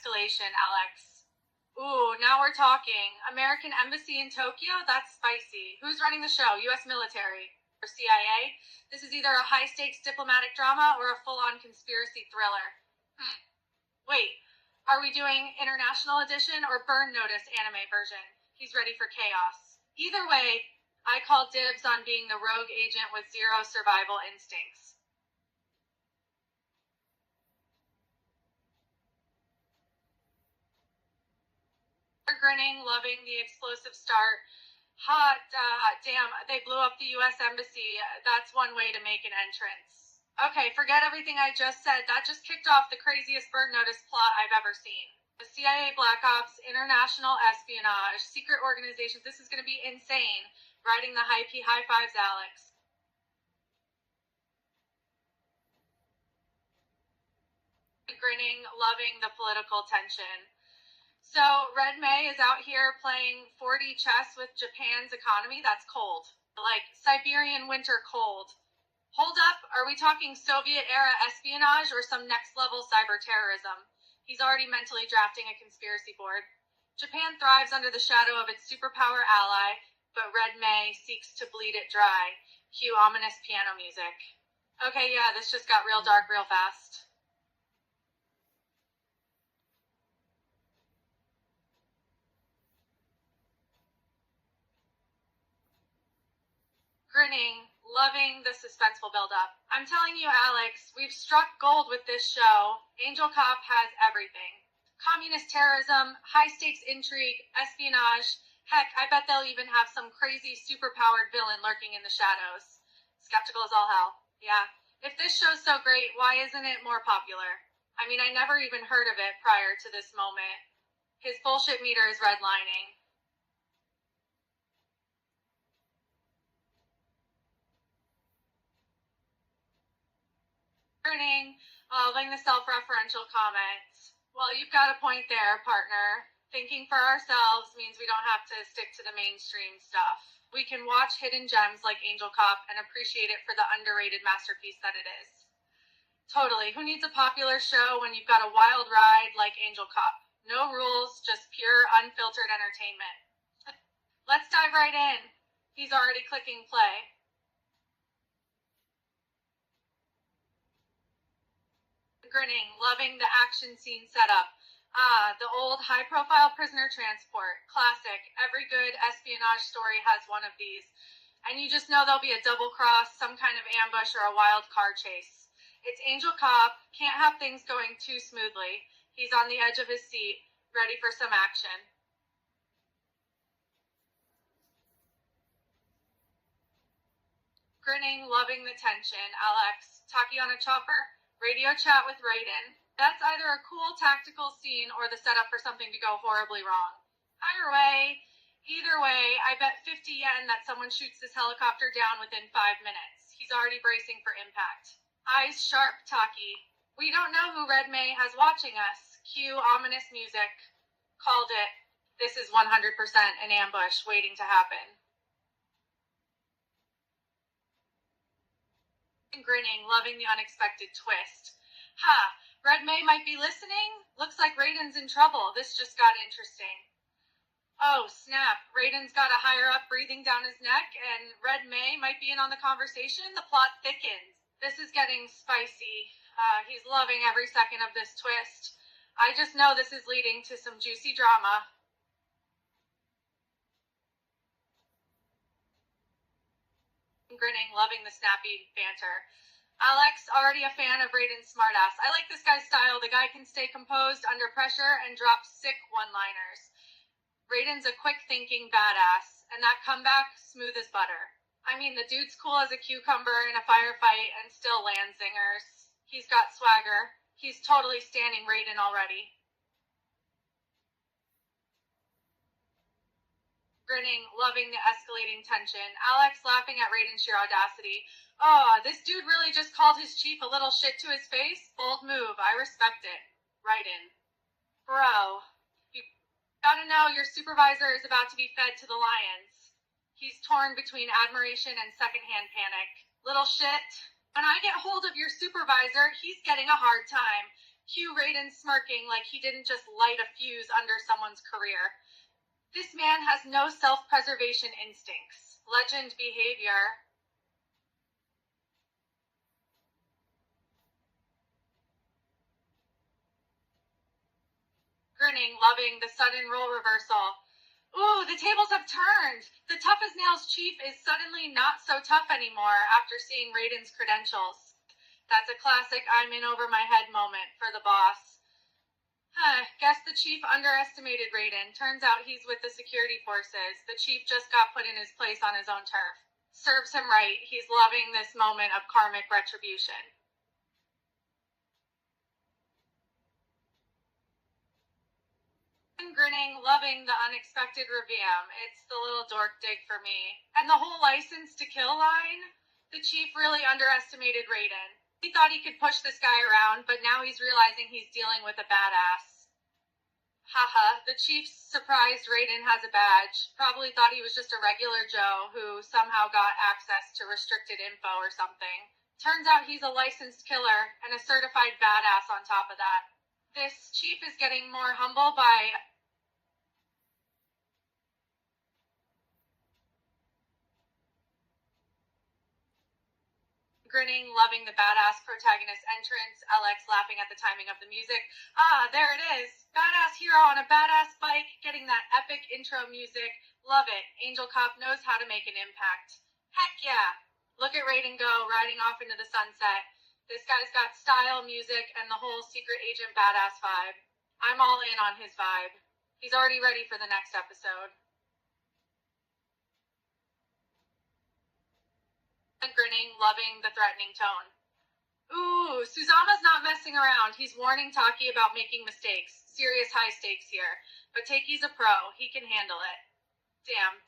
Escalation, Alex. Ooh, now we're talking. American Embassy in Tokyo? That's spicy. Who's running the show? U.S. military or CIA? This is either a high-stakes diplomatic drama or a full-on conspiracy thriller. Wait, are we doing International Edition or Burn Notice anime version? He's ready for chaos. Either way, I call dibs on being the rogue agent with zero survival instincts. Grinning, loving the explosive start. Hot, damn, they blew up the U.S. Embassy. That's one way to make an entrance. Okay, forget everything I just said. That just kicked off the craziest Burn Notice plot I've ever seen. The CIA, Black Ops, international espionage, secret organizations. This is going to be insane. Riding the high P high fives, Alex. Grinning, loving the political tension. So, Red May is out here playing 4D chess with Japan's economy. That's cold. Like Siberian winter cold. Hold up, are we talking Soviet-era espionage or some next-level cyber terrorism? He's already mentally drafting a conspiracy board. Japan thrives under the shadow of its superpower ally, but Red May seeks to bleed it dry. Cue ominous piano music. Okay, yeah, this just got real dark real fast. Grinning, loving the suspenseful build-up. I'm telling you, Alex, we've struck gold with this show. Angel Cop has everything. Communist terrorism, high-stakes intrigue, espionage. Heck, I bet they'll even have some crazy super-powered villain lurking in the shadows. Skeptical as all hell. Yeah. If this show's so great, why isn't it more popular? I mean, I never even heard of it prior to this moment. His bullshit meter is redlining. Loving the self-referential comments. Well, you've got a point there, partner. Thinking for ourselves means we don't have to stick to the mainstream stuff. We can watch hidden gems like Angel Cop and appreciate it for the underrated masterpiece that it is. Totally. Who needs a popular show when you've got a wild ride like Angel Cop? No rules, just pure, unfiltered entertainment. Let's dive right in. He's already clicking play. Grinning, loving the action scene setup. The old high-profile prisoner transport. Classic. Every good espionage story has one of these. And you just know there'll be a double cross, some kind of ambush, or a wild car chase. It's Angel Cop. Can't have things going too smoothly. He's on the edge of his seat, ready for some action. Grinning, loving the tension. Alex, talkie on a chopper? Radio chat with Raiden. That's either a cool tactical scene or the setup for something to go horribly wrong. Either way, I bet 50 yen that someone shoots this helicopter down within 5 minutes. He's already bracing for impact. Eyes sharp, Taki. We don't know who Red May has watching us. Cue ominous music. Called it. This is 100% an ambush waiting to happen. Grinning, loving the unexpected twist. Red May might be listening? Looks like Raiden's in trouble. This just got interesting. Oh, snap. Raiden's got a higher-up breathing down his neck, and Red May might be in on the conversation. The plot thickens. This is getting spicy. He's loving every second of this twist. I just know this is leading to some juicy drama. Grinning, loving the snappy banter. Alex, already a fan of Raiden's smartass. I like this guy's style. The guy can stay composed under pressure and drop sick one-liners. Raiden's a quick-thinking badass, and that comeback, smooth as butter. I mean, the dude's cool as a cucumber in a firefight and still lands zingers. He's got swagger. He's totally standing Raiden already. Grinning, loving the escalating tension. Alex laughing at Raiden's sheer audacity. Oh, this dude really just called his chief a little shit to his face? Bold move. I respect it. Raiden. Bro. You gotta know your supervisor is about to be fed to the lions. He's torn between admiration and secondhand panic. Little shit. When I get hold of your supervisor, he's getting a hard time. Cue Raiden smirking like he didn't just light a fuse under someone's career. This man has no self-preservation instincts. Legend behavior. Grinning, loving the sudden role reversal. Ooh, the tables have turned. The tough as nails chief is suddenly not so tough anymore after seeing Raiden's credentials. That's a classic I'm in over my head moment for the boss. Guess the chief underestimated Raiden. Turns out he's with the security forces. The chief just got put in his place on his own turf. Serves him right. He's loving this moment of karmic retribution. Grinning, loving the unexpected reveam. It's the little dork dig for me. And the whole license to kill line? The chief really underestimated Raiden. He thought he could push this guy around, but now he's realizing he's dealing with a badass. Haha, the chief's surprised Raiden has a badge. Probably thought he was just a regular Joe who somehow got access to restricted info or something. Turns out he's a licensed killer and a certified badass on top of that. This chief is getting more humble by grinning, loving the badass protagonist entrance, Alex laughing at the timing of the music. Ah, there it is. Badass hero on a badass bike, getting that epic intro music. Love it. Angel Cop knows how to make an impact. Heck yeah. Look at Raiden go, riding off into the sunset. This guy's got style, music, and the whole secret agent badass vibe. I'm all in on his vibe. He's already ready for the next episode. Grinning, loving the threatening tone. Ooh, Suzama's not messing around. He's warning Taki about making mistakes. Serious high stakes here. But Taki's a pro. He can handle it.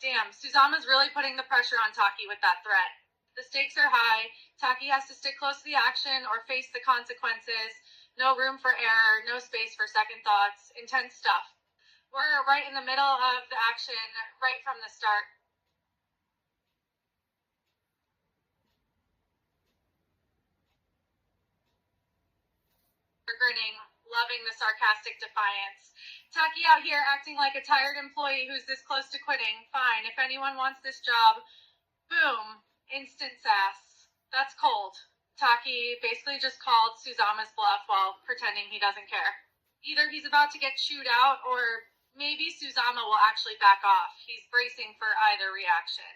Damn. Suzama's really putting the pressure on Taki with that threat. The stakes are high. Taki has to stick close to the action or face the consequences. No room for error. No space for second thoughts. Intense stuff. We're right in the middle of the action, right from the start. Grinning, loving the sarcastic defiance. Taki out here acting like a tired employee who's this close to quitting. Fine, if anyone wants this job, boom, instant sass. That's cold. Taki basically just called Suzama's bluff while pretending he doesn't care. Either he's about to get chewed out, or maybe Suzama will actually back off. He's bracing for either reaction.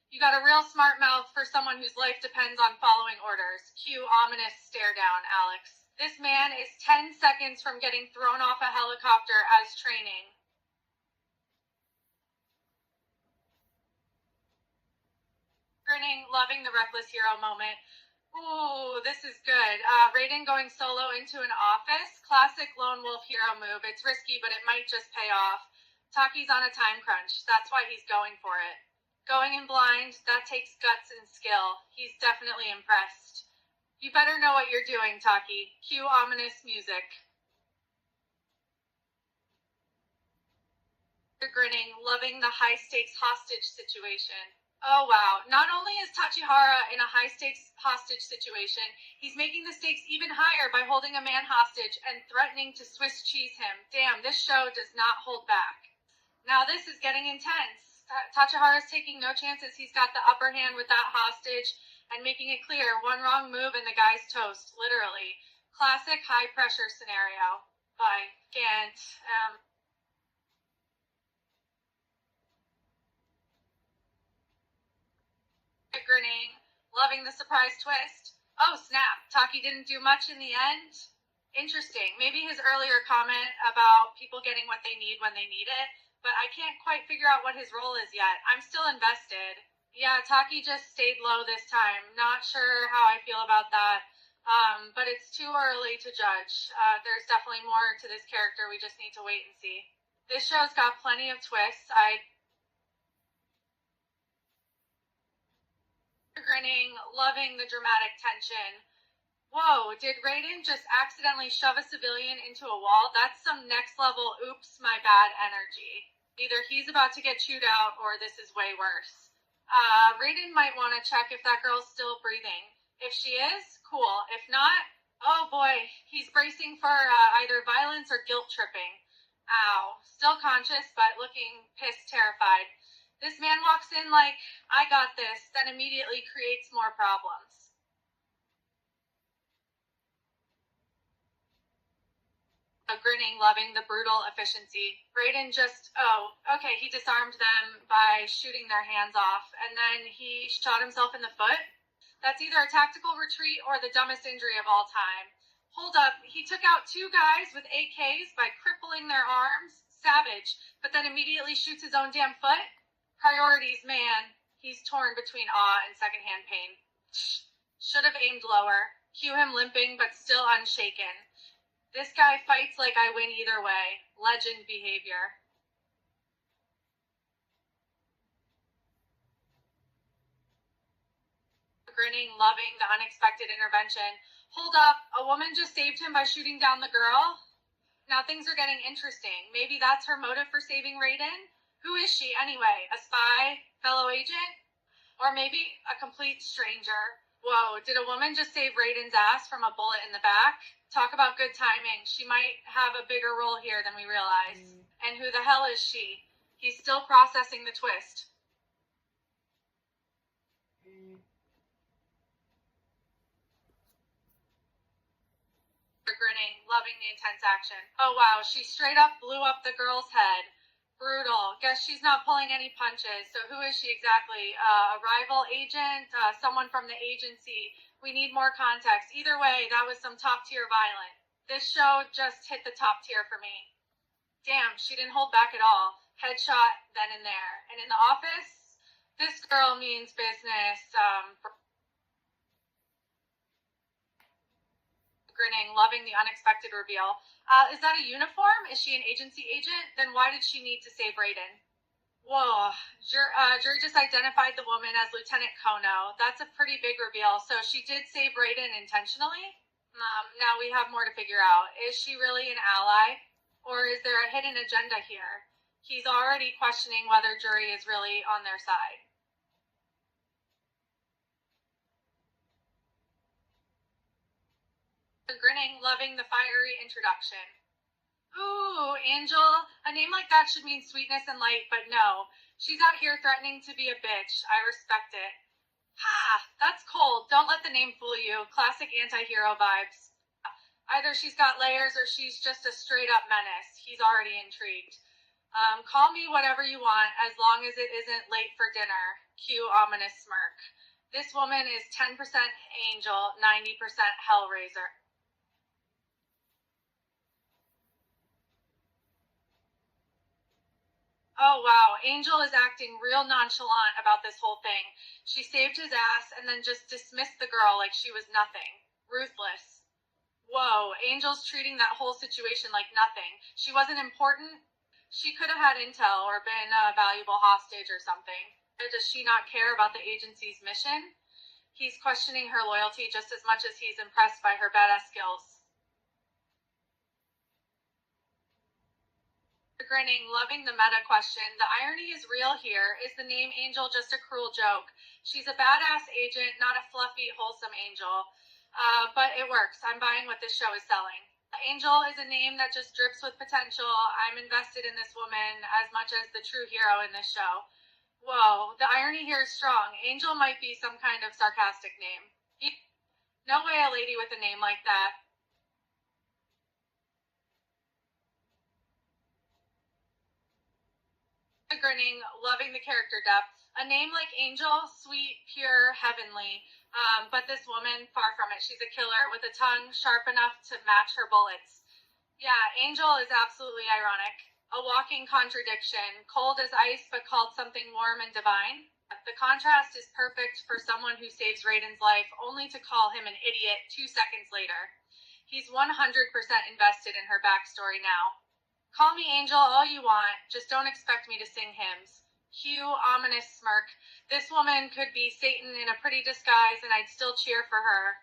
You got a real smart mouth for someone whose life depends on following orders. Cue ominous stare down, Alex. This man is 10 seconds from getting thrown off a helicopter as training. Grinning, loving the reckless hero moment. Ooh, this is good. Raiden going solo into an office. Classic lone wolf hero move. It's risky, but it might just pay off. Taki's on a time crunch. That's why he's going for it. Going in blind, that takes guts and skill. He's definitely impressed. You better know what you're doing, Taki. Cue ominous music. Grinning, loving the high-stakes hostage situation. Oh wow, not only is Tachihara in a high-stakes hostage situation, he's making the stakes even higher by holding a man hostage and threatening to Swiss cheese him. Damn, this show does not hold back. Now this is getting intense. Tachihara's taking no chances. He's got the upper hand with that hostage and making it clear, one wrong move and the guy's toast, literally. Classic high-pressure scenario. By Gant. Grinning, loving the surprise twist. Oh snap, Taki didn't do much in the end? Interesting. Maybe his earlier comment about people getting what they need when they need it, but I can't quite figure out what his role is yet. I'm still invested. Yeah, Taki just stayed low this time. Not sure how I feel about that, but it's too early to judge. There's definitely more to this character. We just need to wait and see. This show's got plenty of twists. Grinning, loving the dramatic tension. Whoa, did Raiden just accidentally shove a civilian into a wall? That's some next level oops, my bad energy. Either he's about to get chewed out or this is way worse. Raiden might want to check if that girl's still breathing. If she is, cool. If not, Oh boy, he's bracing for either violence or guilt tripping. Ow. Still conscious, but looking pissed, terrified. This man walks in like, I got this, then immediately creates more problems. Grinning, loving the brutal efficiency. Raiden just, okay, he disarmed them by shooting their hands off, and then he shot himself in the foot. That's either a tactical retreat or the dumbest injury of all time. Hold up, he took out two guys with AKs by crippling their arms. Savage, but then immediately shoots his own damn foot? Priorities, man. He's torn between awe and secondhand pain. Should have aimed lower. Cue him limping, but still unshaken. This guy fights like I win either way. Legend behavior. Grinning, loving the unexpected intervention. Hold up, a woman just saved him by shooting down the girl? Now things are getting interesting. Maybe that's her motive for saving Raiden? Who is she, anyway? A spy? Fellow agent? Or maybe a complete stranger? Whoa, did a woman just save Raiden's ass from a bullet in the back? Talk about good timing. She might have a bigger role here than we realize. And who the hell is she? He's still processing the twist. Grinning, loving the intense action. Oh wow, she straight up blew up the girl's head. Brutal. Guess she's not pulling any punches. So who is she exactly? A rival agent? Someone from the agency? We need more context. Either way, that was some top tier violence. This show just hit the top tier for me. Damn, she didn't hold back at all. Headshot then and there. And in the office, this girl means business. Grinning, loving the unexpected reveal. Is that a uniform? Is she an agency agent? Then why did she need to save Raiden? Whoa, jury just identified the woman as Lieutenant Kono. That's a pretty big reveal. So she did save Raiden intentionally? Now we have more to figure out. Is she really an ally? Or is there a hidden agenda here? He's already questioning whether jury is really on their side. Grinning, loving the fiery introduction. Ooh, Angel. A name like that should mean sweetness and light, but no. She's out here threatening to be a bitch. I respect it. Ha! That's cold. Don't let the name fool you. Classic anti-hero vibes. Either she's got layers or she's just a straight-up menace. He's already intrigued. Call me whatever you want, as long as it isn't late for dinner. Cue ominous smirk. This woman is 10% Angel, 90% Hellraiser. Oh wow, Angel is acting real nonchalant about this whole thing. She saved his ass and then just dismissed the girl like she was nothing. Ruthless. Whoa, Angel's treating that whole situation like nothing. She wasn't important. She could have had intel or been a valuable hostage or something. Does she not care about the agency's mission? He's questioning her loyalty just as much as he's impressed by her badass skills. Grinning, loving the meta question. The irony is real here. Is the name Angel just a cruel joke? She's a badass agent, not a fluffy, wholesome angel. But it works. I'm buying what this show is selling. Angel is a name that just drips with potential. I'm invested in this woman as much as the true hero in this show. Whoa, the irony here is strong. Angel might be some kind of sarcastic name. No way a lady with a name like that. Grinning, loving the character depth. A name like Angel, sweet, pure, heavenly. But this woman, far from it. She's a killer with a tongue sharp enough to match her bullets. Yeah, Angel is absolutely ironic. A walking contradiction. Cold as ice, but called something warm and divine. The contrast is perfect for someone who saves Raiden's life, only to call him an idiot 2 seconds later. He's 100% invested in her backstory now. Call me Angel all you want, just don't expect me to sing hymns. Cue ominous smirk. This woman could be Satan in a pretty disguise, and I'd still cheer for her.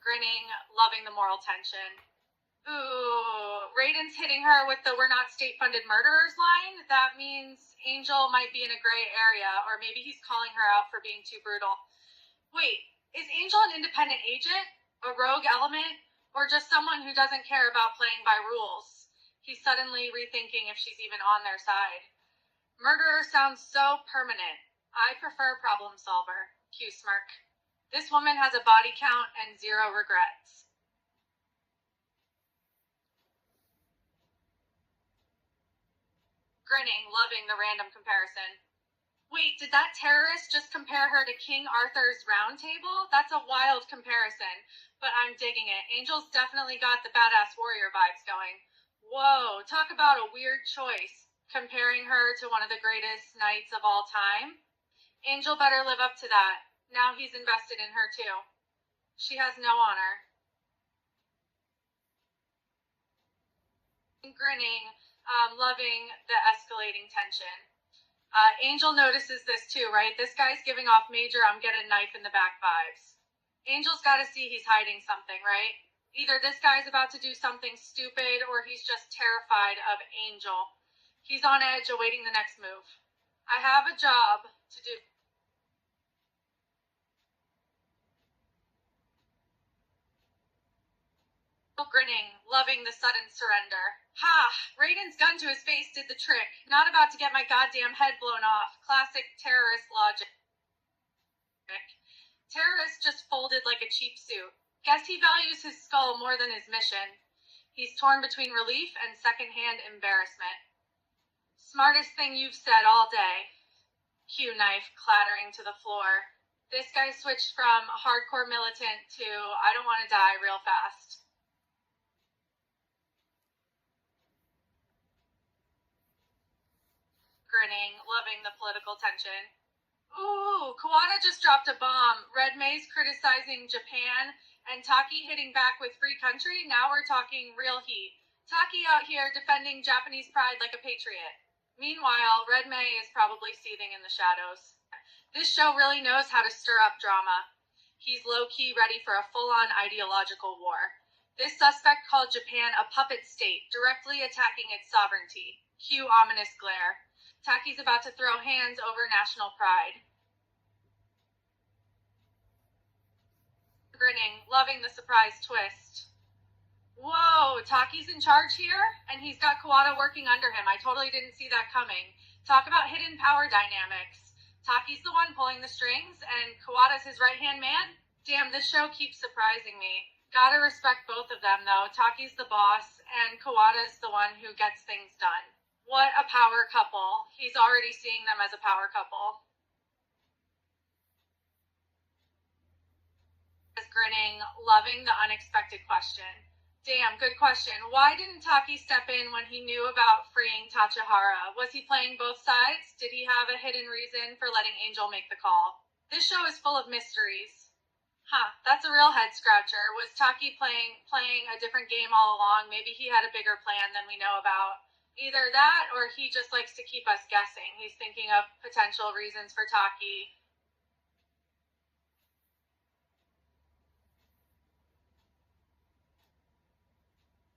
Grinning, loving the moral tension. Ooh, Raiden's hitting her with the "we're not state-funded murderers" line. That means Angel might be in a gray area, or maybe he's calling her out for being too brutal. Wait, is Angel an independent agent, a rogue element, or just someone who doesn't care about playing by rules? He's suddenly rethinking if she's even on their side. Murderer sounds so permanent. I prefer problem solver. Q smirk. This woman has a body count and zero regrets. Grinning, loving the random comparison. Wait, did that terrorist just compare her to King Arthur's Round Table? That's a wild comparison, but I'm digging it. Angel's definitely got the badass warrior vibes going. Whoa, talk about a weird choice. Comparing her to one of the greatest knights of all time? Angel better live up to that. Now he's invested in her too. She has no honor. Grinning, loving the escalating tension. Angel notices this too, right? This guy's giving off major I'm get a knife in the back vibes. Angel's gotta see he's hiding something, right? Either this guy's about to do something stupid or he's just terrified of Angel. He's on edge awaiting the next move. I have a job to do. Grinning, loving the sudden surrender. Ha! Raiden's gun to his face did the trick. Not about to get my goddamn head blown off. Classic terrorist logic. Terrorist just folded like a cheap suit. Guess he values his skull more than his mission. He's torn between relief and secondhand embarrassment. Smartest thing you've said all day. Q knife clattering to the floor. This guy switched from hardcore militant to I don't want to die real fast. Grinning, loving the political tension. Ooh, Kawada just dropped a bomb. Red May's criticizing Japan, and Taki hitting back with free country. Now we're talking real heat. Taki out here defending Japanese pride like a patriot. Meanwhile, Red May is probably seething in the shadows. This show really knows how to stir up drama. He's low-key ready for a full-on ideological war. This suspect called Japan a puppet state, directly attacking its sovereignty. Cue ominous glare. Taki's about to throw hands over national pride. Grinning, loving the surprise twist. Whoa, Taki's in charge here? And he's got Kawada working under him. I totally didn't see that coming. Talk about hidden power dynamics. Taki's the one pulling the strings, and Kawada's his right-hand man? Damn, this show keeps surprising me. Gotta respect both of them, though. Taki's the boss, and Kawada's the one who gets things done. What a power couple. He's already seeing them as a power couple. Grinning, loving the unexpected question. Damn, good question. Why didn't Taki step in when he knew about freeing Tachihara? Was he playing both sides? Did he have a hidden reason for letting Angel make the call? This show is full of mysteries. Huh, that's a real head scratcher. Was Taki playing a different game all along? Maybe he had a bigger plan than we know about. Either that, or he just likes to keep us guessing. He's thinking of potential reasons for Taki.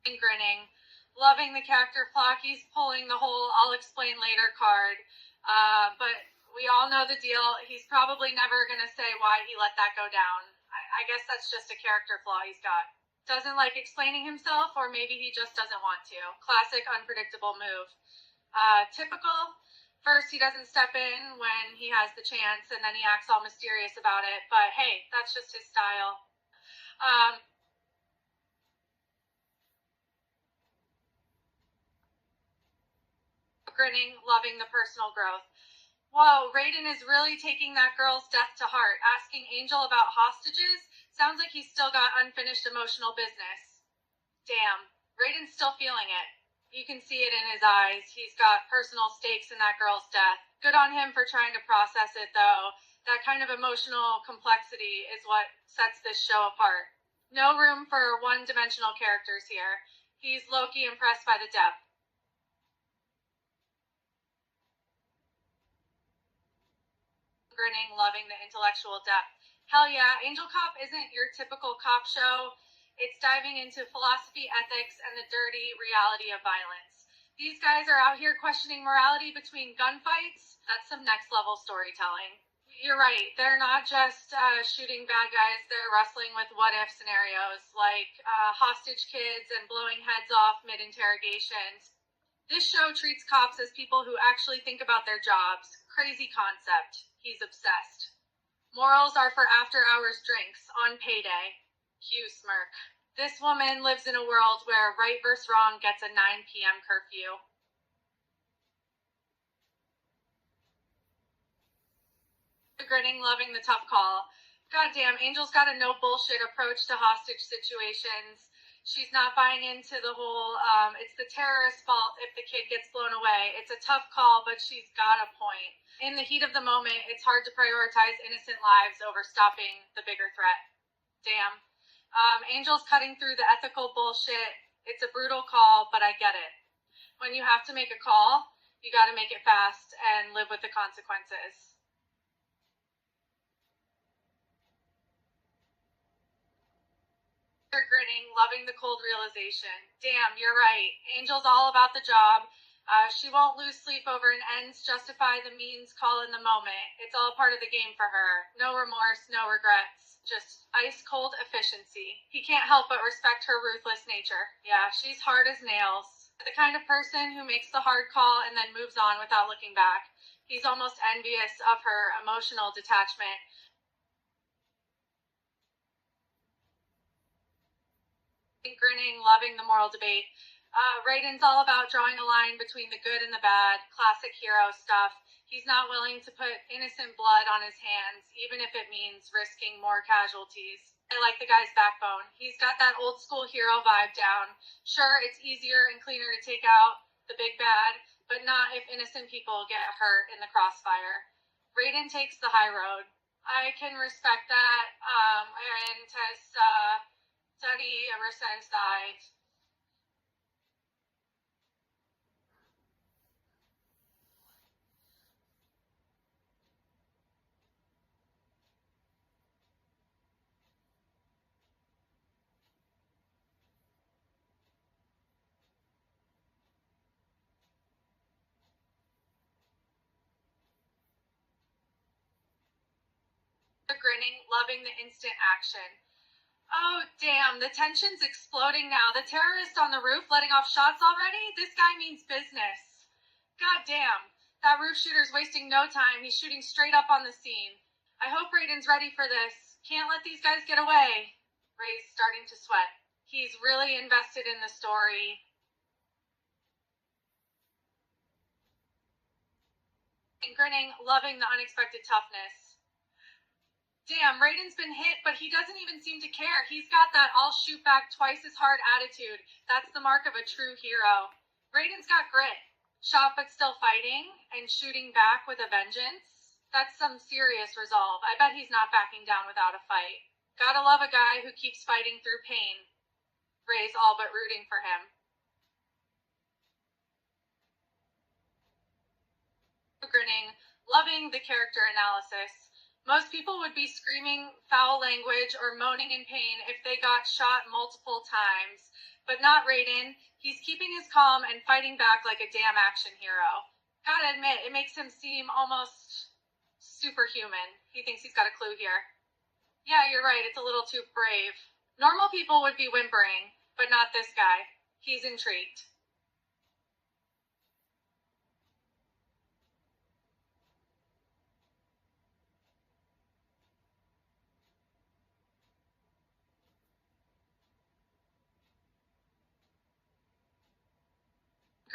And grinning, loving the character flock. He's pulling the whole I'll explain later card. But we all know the deal. He's probably never going to say why he let that go down. I guess that's just a character flaw he's got. Doesn't like explaining himself, or maybe he just doesn't want to. Classic unpredictable move. Typical. First, he doesn't step in when he has the chance, and then he acts all mysterious about it. But hey, that's just his style. Grinning, loving the personal growth. Whoa, Raiden is really taking that girl's death to heart. Asking Angel about hostages? Sounds like he's still got unfinished emotional business. Damn, Raiden's still feeling it. You can see it in his eyes. He's got personal stakes in that girl's death. Good on him for trying to process it, though. That kind of emotional complexity is what sets this show apart. No room for one-dimensional characters here. He's low-key impressed by the depth. Grinning, loving the intellectual depth. Hell yeah, Angel Cop isn't your typical cop show. It's diving into philosophy, ethics, and the dirty reality of violence. These guys are out here questioning morality between gunfights. That's some next level storytelling. We You're right. They're not just shooting bad guys, they're wrestling with what if scenarios like hostage kids and blowing heads off mid interrogations. This show treats cops as people who actually think about their jobs. Crazy concept. He's obsessed. Morals are for after hours drinks on payday. Hugh smirk. This woman lives in a world where right versus wrong gets a 9 p.m. curfew. Grinning, loving the tough call. Goddamn, Angel's got a no bullshit approach to hostage situations. She's not buying into the whole, it's the terrorist's fault if the kid gets blown away. It's a tough call, but she's got a point. In the heat of the moment, it's hard to prioritize innocent lives over stopping the bigger threat. Damn. Angel's cutting through the ethical bullshit. It's a brutal call, but I get it. When you have to make a call, you gotta make it fast and live with the consequences. Grinning, loving the cold realization. Damn, you're right. Angel's all about the job. She won't lose sleep over an ends justify the means call in the moment. It's all part of the game for her. No remorse, no regrets. Just ice cold efficiency. He can't help but respect her ruthless nature. Yeah, she's hard as nails. The kind of person who makes the hard call and then moves on without looking back. He's almost envious of her emotional detachment. Grinning, loving the moral debate. Raiden's all about drawing a line between the good and the bad, classic hero stuff. He's not willing to put innocent blood on his hands, even if it means risking more casualties. I like the guy's backbone. He's got that old school hero vibe down. Sure, it's easier and cleaner to take out the big bad, but not if innocent people get hurt in the crossfire. Raiden takes the high road. I can respect that, and has study ever since died. Grinning, loving the instant action. Oh, damn, the tension's exploding now. The terrorist on the roof letting off shots already? This guy means business. God damn, that roof shooter's wasting no time. He's shooting straight up on the scene. I hope Raiden's ready for this. Can't let these guys get away. Ray's starting to sweat. He's really invested in the story. And grinning, loving the unexpected toughness. Damn, Raiden's been hit, but he doesn't even seem to care. He's got that I'll shoot back twice as hard attitude. That's the mark of a true hero. Raiden's got grit. Shot but still fighting, and shooting back with a vengeance. That's some serious resolve. I bet he's not backing down without a fight. Gotta love a guy who keeps fighting through pain. Ray's all but rooting for him. Grinning, loving the character analysis. Most people would be screaming foul language or moaning in pain if they got shot multiple times, but not Raiden. He's keeping his calm and fighting back like a damn action hero. Gotta admit, it makes him seem almost superhuman. He thinks he's got a clue here. Yeah, you're right, it's a little too brave. Normal people would be whimpering, but not this guy. He's intrigued.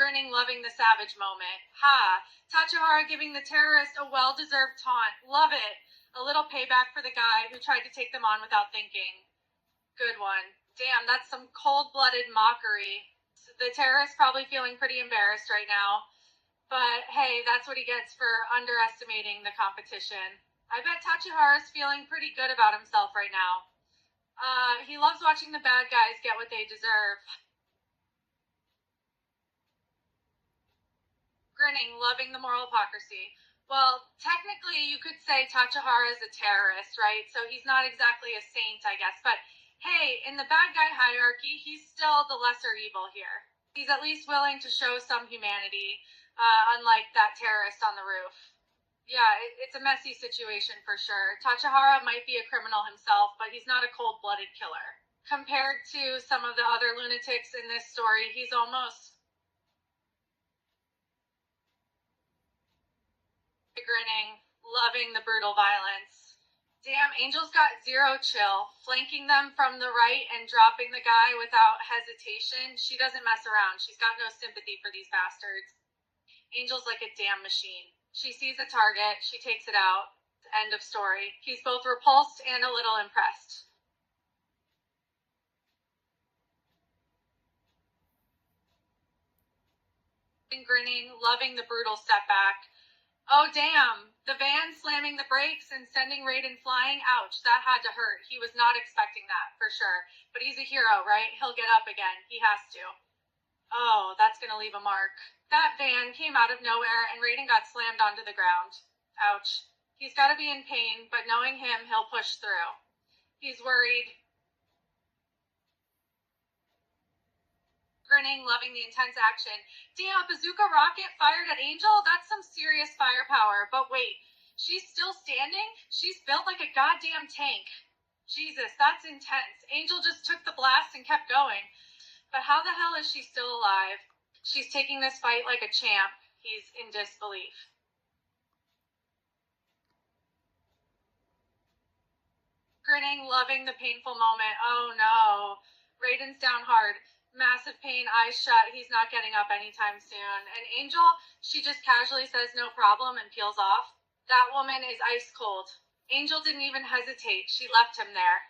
Grinning, loving the savage moment. Ha! Tachihara giving the terrorist a well-deserved taunt. Love it. A little payback for the guy who tried to take them on without thinking. Good one. Damn, that's some cold-blooded mockery. The terrorist probably feeling pretty embarrassed right now. But hey, that's what he gets for underestimating the competition. I bet Tachihara's feeling pretty good about himself right now. He loves watching the bad guys get what they deserve. Grinning, loving the moral hypocrisy. Well, technically, you could say Tachihara is a terrorist, right? So he's not exactly a saint, I guess. But hey, in the bad guy hierarchy, he's still the lesser evil here. He's at least willing to show some humanity, unlike that terrorist on the roof. Yeah, it's a messy situation for sure. Tachihara might be a criminal himself, but he's not a cold-blooded killer. Compared to some of the other lunatics in this story, he's almost grinning, loving the brutal violence. Damn, Angel's got zero chill, flanking them from the right and dropping the guy without hesitation. She doesn't mess around. She's got no sympathy for these bastards. Angel's like a damn machine. She sees a target, she takes it out. End of story. He's both repulsed and a little impressed. Grinning, loving the brutal setback. Oh, damn. The van slamming the brakes and sending Raiden flying. Ouch, that had to hurt. He was not expecting that, for sure. But he's a hero, right? He'll get up again. He has to. Oh, that's gonna leave a mark. That van came out of nowhere and Raiden got slammed onto the ground. Ouch. He's gotta be in pain, but knowing him, he'll push through. He's worried. Grinning, loving the intense action. Damn, bazooka rocket fired at Angel? That's some serious firepower. But wait, she's still standing? She's built like a goddamn tank. Jesus, that's intense. Angel just took the blast and kept going. But how the hell is she still alive? She's taking this fight like a champ. He's in disbelief. Grinning, loving the painful moment. Oh no. Raiden's down hard. Massive pain, eyes shut. He's not getting up anytime soon. And Angel, she just casually says no problem and peels off. That woman is ice cold. Angel didn't even hesitate. She left him there.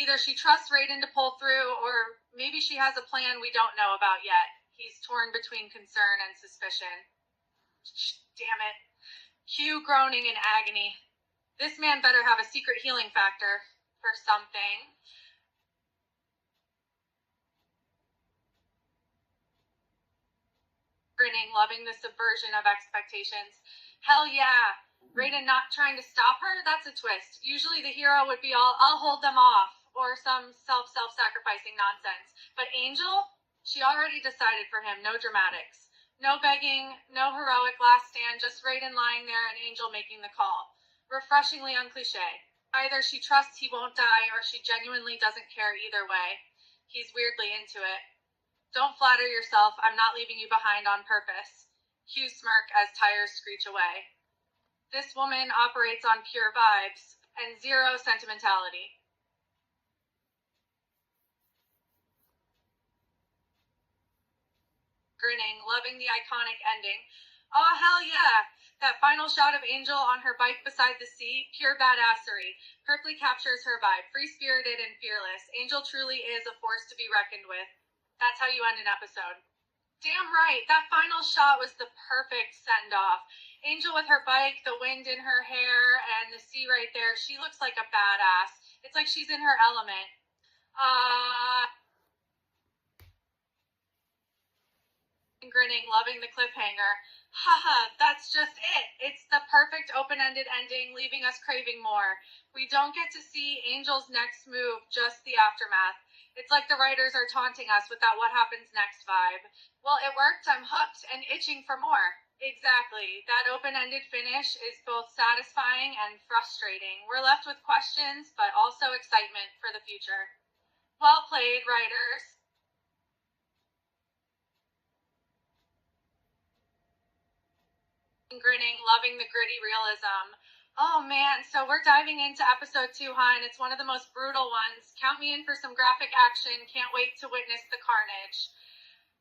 Either she trusts Raiden to pull through, or maybe she has a plan we don't know about yet. He's torn between concern and suspicion. Damn it. Hugh groaning in agony. This man better have a secret healing factor for something. Grinning, loving the subversion of expectations. Hell yeah. Raiden not trying to stop her? That's a twist. Usually the hero would be all, I'll hold them off, or some self-sacrificing nonsense. But Angel, she already decided for him. No dramatics. No begging, no heroic last stand, just Raiden lying there and Angel making the call. Refreshingly uncliche. Either she trusts he won't die, or she genuinely doesn't care either way. He's weirdly into it. Don't flatter yourself. I'm not leaving you behind on purpose. Hugh smirk as tires screech away. This woman operates on pure vibes and zero sentimentality. Grinning, loving the iconic ending. Oh, hell yeah! That final shot of Angel on her bike beside the sea, pure badassery, perfectly captures her vibe. Free-spirited and fearless. Angel truly is a force to be reckoned with. That's how you end an episode. Damn right, that final shot was the perfect send-off. Angel with her bike, the wind in her hair, and the sea right there. She looks like a badass. It's like she's in her element. Grinning, loving the cliffhanger. Haha, that's just it. It's the perfect open-ended ending, leaving us craving more. We don't get to see Angel's next move, just the aftermath. It's like the writers are taunting us with that what happens next vibe. Well, it worked. I'm hooked and itching for more. Exactly. That open-ended finish is both satisfying and frustrating. We're left with questions, but also excitement for the future. Well played, writers. Grinning, loving the gritty realism. Oh man, so we're diving into episode 2, huh? And it's one of the most brutal ones. Count me in for some graphic action. Can't wait to witness the carnage.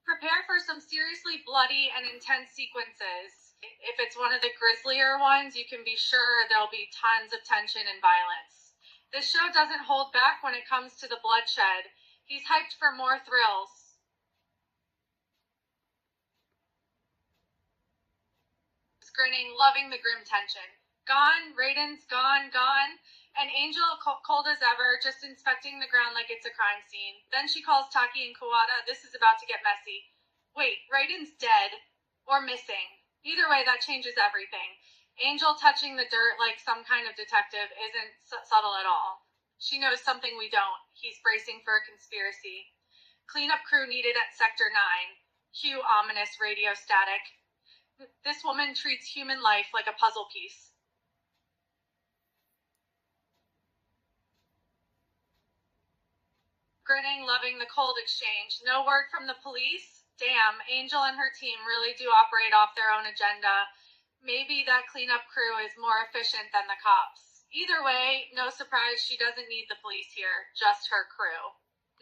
Prepare for some seriously bloody and intense sequences. If it's one of the grislier ones, you can be sure there'll be tons of tension and violence. This show doesn't hold back when it comes to the bloodshed. He's hyped for more thrills. Grinning, loving the grim tension. Gone, Raiden's gone, and Angel, cold as ever, just inspecting the ground like it's a crime scene. Then she calls Taki and Kawada. This is about to get messy. Wait, Raiden's dead. Or missing. Either way, that changes everything. Angel touching the dirt like some kind of detective isn't subtle at all. She knows something we don't. He's bracing for a conspiracy. Cleanup crew needed at Sector 9. Cue ominous radio static. This woman treats human life like a puzzle piece. Grinning, loving the cold exchange. No word from the police? Damn, Angel and her team really do operate off their own agenda. Maybe that cleanup crew is more efficient than the cops. Either way, no surprise she doesn't need the police here, just her crew.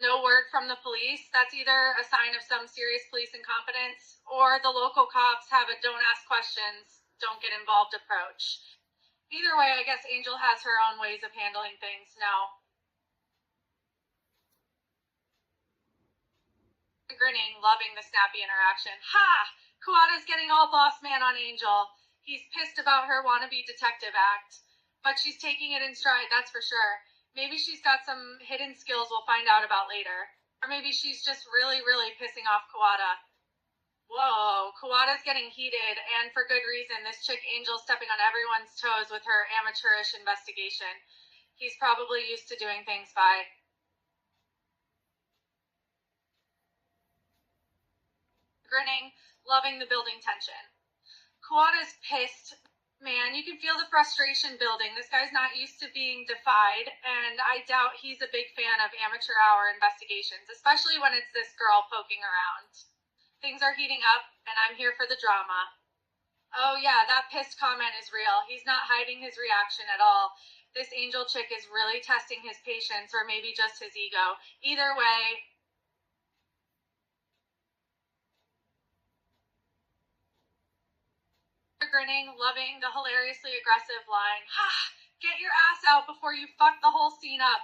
No word from the police? That's either a sign of some serious police incompetence, or the local cops have a don't ask questions, don't get involved approach. Either way, I guess Angel has her own ways of handling things now. Grinning, loving the snappy interaction. Ha! Kawada's getting all boss man on Angel. He's pissed about her wannabe detective act. But she's taking it in stride, that's for sure. Maybe she's got some hidden skills we'll find out about later. Or maybe she's just really, really pissing off Kawada. Whoa, Kawada's getting heated, and for good reason. This chick Angel stepping on everyone's toes with her amateurish investigation. He's probably used to doing things by. Grinning, loving the building tension. Kawada's pissed. Man, you can feel the frustration building. This guy's not used to being defied, and I doubt he's a big fan of amateur hour investigations, especially when it's this girl poking around. Things are heating up, and I'm here for the drama. Oh yeah, that pissed comment is real. He's not hiding his reaction at all. This Angel chick is really testing his patience, or maybe just his ego. Either way, grinning, loving the hilariously aggressive line. Ha! Get your ass out before you fuck the whole scene up.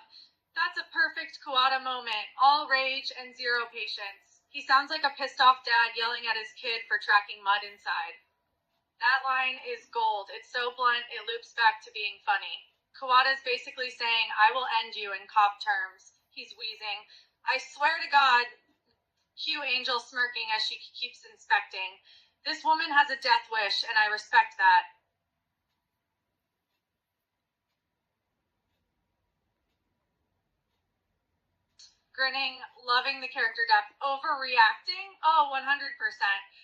That's a perfect Kawada moment. All rage and zero patience. He sounds like a pissed off dad yelling at his kid for tracking mud inside. That line is gold. It's so blunt, it loops back to being funny. Kawada's basically saying, I will end you in cop terms. He's wheezing. I swear to God. Cue Angel smirking as she keeps inspecting. This woman has a death wish, and I respect that. Grinning, loving the character depth. Overreacting? Oh, 100%.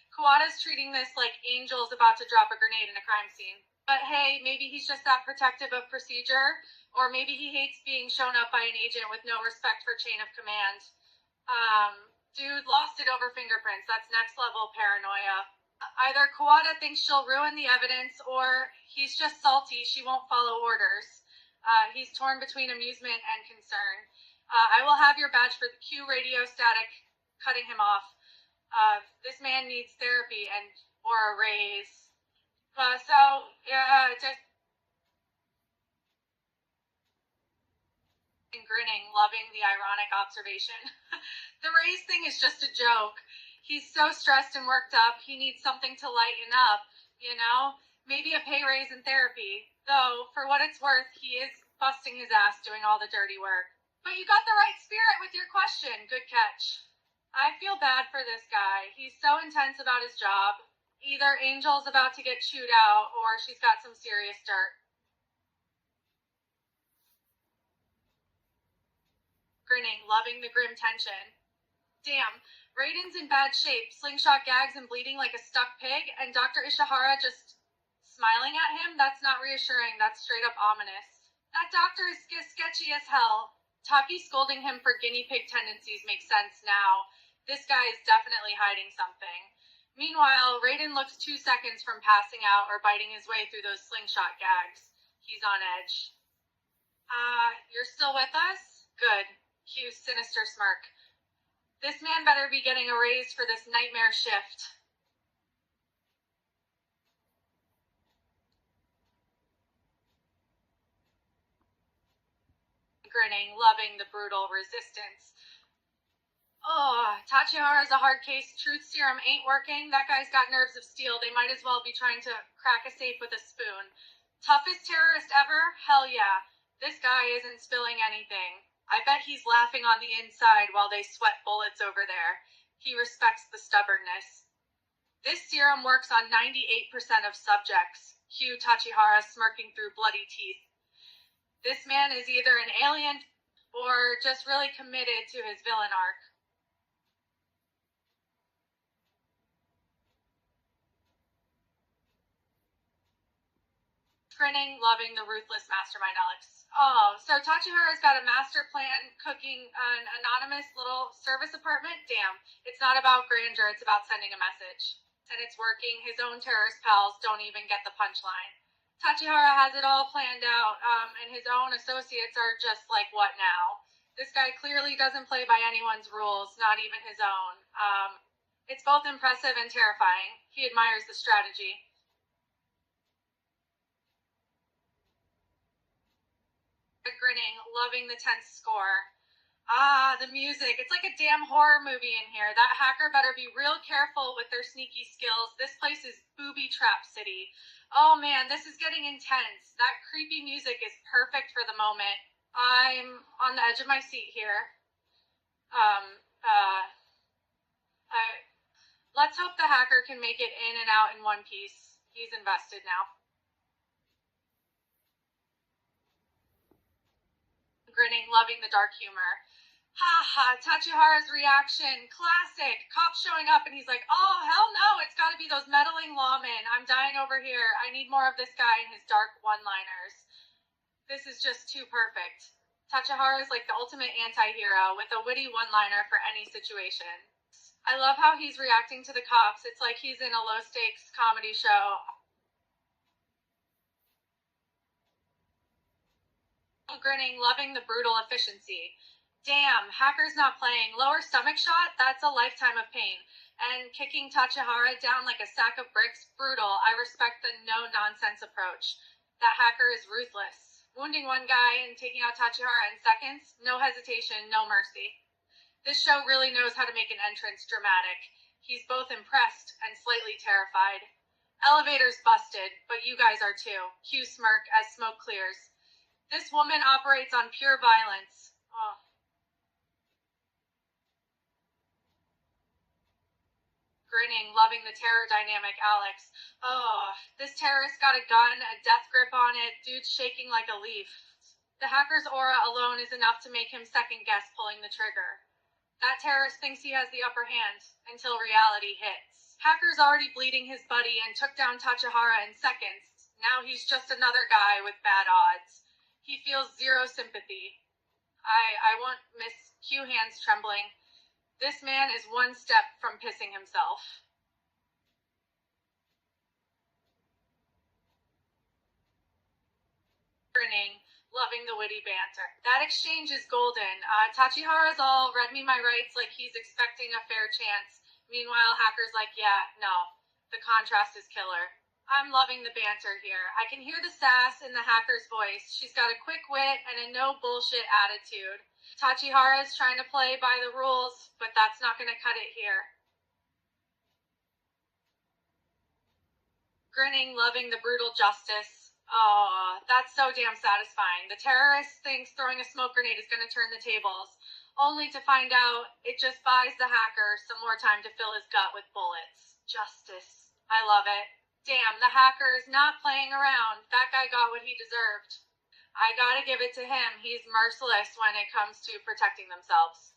Kawada's treating this like Angel's about to drop a grenade in a crime scene. But hey, maybe he's just that protective of procedure, or maybe he hates being shown up by an agent with no respect for chain of command. Dude lost it over fingerprints. That's next level paranoia. Either Kawada thinks she'll ruin the evidence, or he's just salty she won't follow orders. He's torn between amusement and concern. I will have your badge for the Q radio static, cutting him off. This man needs therapy or a raise. Just grinning, loving the ironic observation. The raise thing is just a joke. He's so stressed and worked up, he needs something to lighten up, you know? Maybe a pay raise in therapy. Though, for what it's worth, he is busting his ass doing all the dirty work. But you got the right spirit with your question. Good catch. I feel bad for this guy. He's so intense about his job. Either Angel's about to get chewed out, or she's got some serious dirt. Grinning, loving the grim tension. Damn, Raiden's in bad shape, slingshot gags and bleeding like a stuck pig, and Dr. Ishihara just smiling at him? That's not reassuring, that's straight up ominous. That doctor is sketchy as hell. Taki scolding him for guinea pig tendencies makes sense now. This guy is definitely hiding something. Meanwhile, Raiden looks 2 seconds from passing out or biting his way through those slingshot gags. He's on edge. You're still with us? Good. Cue sinister smirk. This man better be getting a raise for this nightmare shift. Grinning, loving the brutal resistance. Oh, Tachihara's a hard case. Truth serum ain't working. That guy's got nerves of steel. They might as well be trying to crack a safe with a spoon. Toughest terrorist ever? Hell yeah. This guy isn't spilling anything. I bet he's laughing on the inside while they sweat bullets over there. He respects the stubbornness. This serum works on 98% of subjects. Cue Tachihara smirking through bloody teeth. This man is either an alien or just really committed to his villain arc. Grinning, loving the ruthless mastermind Alex. Oh, so Tachihara's got a master plan cooking an anonymous little service apartment? Damn, it's not about grandeur, it's about sending a message. And it's working. His own terrorist pals don't even get the punchline. Tachihara has it all planned out, and his own associates are just like, what now? This guy clearly doesn't play by anyone's rules, not even his own. It's both impressive and terrifying. He admires the strategy. Grinning, loving the tense score. Ah, the music. It's like a damn horror movie in here. That hacker better be real careful with their sneaky skills. This place is booby trap city. Oh man, this is getting intense. That creepy music is perfect for the moment. I'm on the edge of my seat here. Let's hope the hacker can make it in and out in one piece. He's invested now. Grinning, loving the dark humor. Ha ha, Tachihara's reaction, classic. Cop showing up and he's like, oh, hell no, it's gotta be those meddling lawmen. I'm dying over here. I need more of this guy and his dark one-liners. This is just too perfect. Tachihara is like the ultimate anti-hero with a witty one-liner for any situation. I love how he's reacting to the cops. It's like he's in a low-stakes comedy show. Grinning, loving the brutal efficiency. Damn, hacker's not playing. Lower stomach shot? That's a lifetime of pain. And kicking Tachihara down like a sack of bricks? Brutal. I respect the no-nonsense approach. That hacker is ruthless. Wounding one guy and taking out Tachihara in seconds? No hesitation, no mercy. This show really knows how to make an entrance dramatic. He's both impressed and slightly terrified. Elevator's busted, but you guys are too. Cue smirk as smoke clears. This woman operates on pure violence. Oh. Grinning, loving the terror dynamic, Alex. Oh, this terrorist got a gun, a death grip on it, dude's shaking like a leaf. The hacker's aura alone is enough to make him second guess pulling the trigger. That terrorist thinks he has the upper hand, until reality hits. Hacker's already bleeding his buddy and took down Tachihara in seconds. Now he's just another guy with bad odds. He feels zero sympathy. I won't miss cue hands trembling. This man is one step from pissing himself. Grinning, loving the witty banter. That exchange is golden. Tachihara's all read me my rights like he's expecting a fair chance. Meanwhile, hacker's like, yeah, no. The contrast is killer. I'm loving the banter here. I can hear the sass in the hacker's voice. She's got a quick wit and a no bullshit attitude. Tachihara's trying to play by the rules, but that's not going to cut it here. Grinning, loving the brutal justice. Oh, that's so damn satisfying. The terrorist thinks throwing a smoke grenade is going to turn the tables, only to find out it just buys the hacker some more time to fill his gut with bullets. Justice. I love it. Damn, the hacker is not playing around. That guy got what he deserved. I gotta give it to him. He's merciless when it comes to protecting themselves.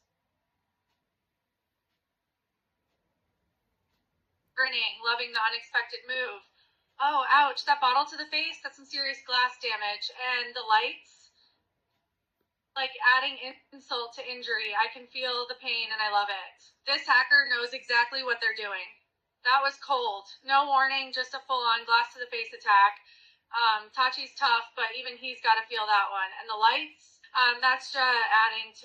Grinning, loving the unexpected move. Oh, ouch, that bottle to the face? That's some serious glass damage. And the lights? Like adding insult to injury. I can feel the pain and I love it. This hacker knows exactly what they're doing. That was cold. No warning, just a full-on glass to the face attack. Tachi's tough, but even he's got to feel that one. And the lights, that's adding to...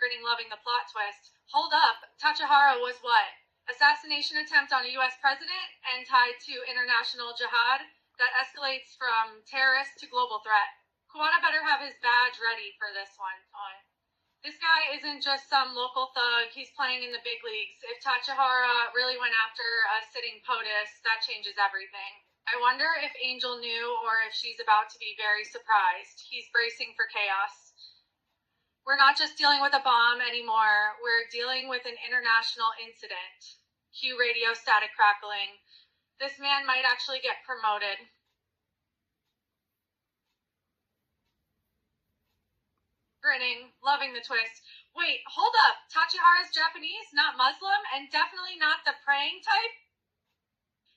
Grinning, loving the plot twist. Hold up, Tachihara was what? Assassination attempt on a U.S. president and tied to international jihad? That escalates from terrorist to global threat. Kuwata better have his badge ready for this one. Oh. This guy isn't just some local thug, he's playing in the big leagues. If Tachihara really went after a sitting POTUS, that changes everything. I wonder if Angel knew or if she's about to be very surprised. He's bracing for chaos. We're not just dealing with a bomb anymore, we're dealing with an international incident. Cue radio static crackling. This man might actually get promoted. Grinning, loving the twist. Wait, hold up. Tachihara's Japanese, not Muslim, and definitely not the praying type?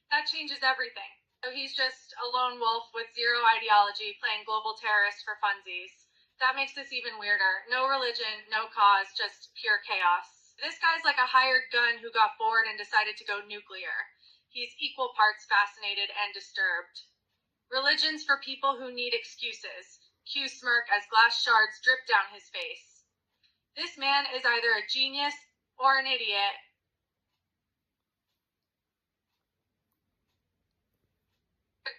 That changes everything. So he's just a lone wolf with zero ideology playing global terrorist for funsies. That makes this even weirder. No religion, no cause, just pure chaos. This guy's like a hired gun who got bored and decided to go nuclear. He's equal parts fascinated and disturbed. Religion's for people who need excuses. Q smirk as glass shards drip down his face. This man is either a genius or an idiot.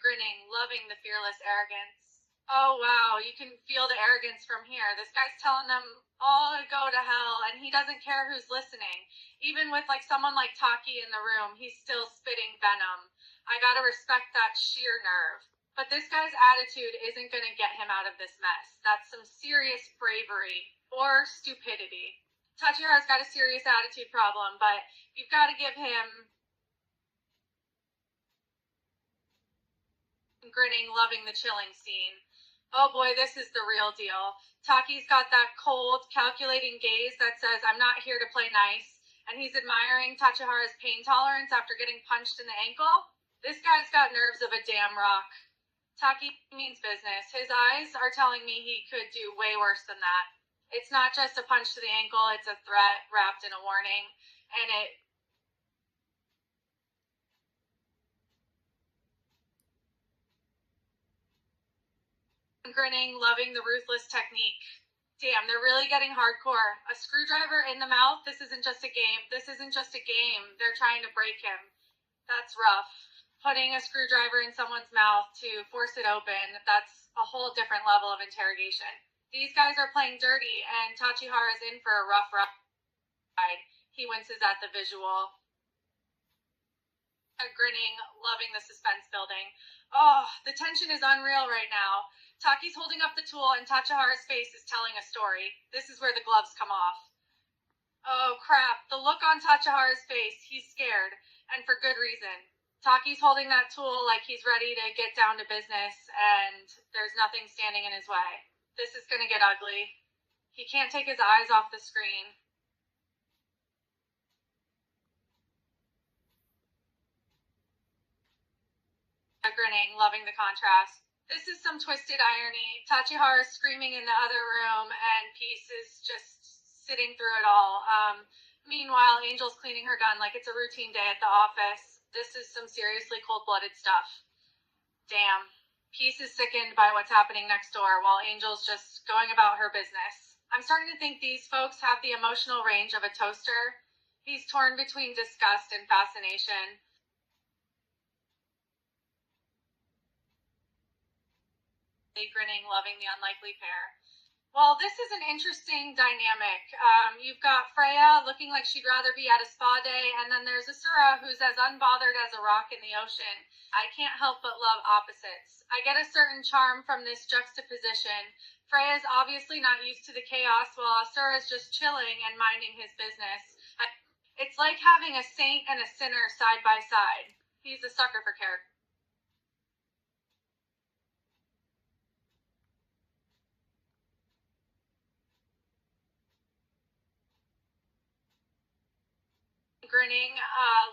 Grinning, loving the fearless arrogance. Oh wow, you can feel the arrogance from here. This guy's telling them all to go to hell, and he doesn't care who's listening. Even with like someone like Taki in the room, he's still spitting venom. I gotta respect that sheer nerve. But this guy's attitude isn't gonna get him out of this mess. That's some serious bravery or stupidity. Tachihara's got a serious attitude problem, but you've got to give him grinning, loving the chilling scene. Oh boy, this is the real deal. Taki's got that cold, calculating gaze that says, I'm not here to play nice, and he's admiring Tachihara's pain tolerance after getting punched in the ankle. This guy's got nerves of a damn rock. Taki means business. His eyes are telling me he could do way worse than that. It's not just a punch to the ankle, it's a threat wrapped in a warning, and it grinning, loving the ruthless technique. Damn, they're really getting hardcore. A screwdriver in the mouth? This isn't just a game. This isn't just a game. They're trying to break him. That's rough. Putting a screwdriver in someone's mouth to force it open, that's a whole different level of interrogation. These guys are playing dirty, and Tachihara's in for a rough ride. He winces at the visual. Grinning, loving the suspense building. Oh, the tension is unreal right now. Taki's holding up the tool, and Tachihara's face is telling a story. This is where the gloves come off. Oh, crap. The look on Tachihara's face, he's scared, and for good reason. Taki's holding that tool like he's ready to get down to business, and there's nothing standing in his way. This is gonna get ugly. He can't take his eyes off the screen. Grinning, loving the contrast. This is some twisted irony. Tachihara is screaming in the other room, and Peace is just sitting through it all. Meanwhile, Angel's cleaning her gun like it's a routine day at the office. This is some seriously cold-blooded stuff. Damn. Peace is sickened by what's happening next door, while Angel's just going about her business. I'm starting to think these folks have the emotional range of a toaster. He's torn between disgust and fascination. Grinning, loving the unlikely pair. Well, this is an interesting dynamic. You've got Freya looking like she'd rather be at a spa day, and then there's Asura who's as unbothered as a rock in the ocean. I can't help but love opposites. I get a certain charm from this juxtaposition. Freya's obviously not used to the chaos, while Asura's just chilling and minding his business. It's like having a saint and a sinner side by side. He's a sucker for character. Grinning,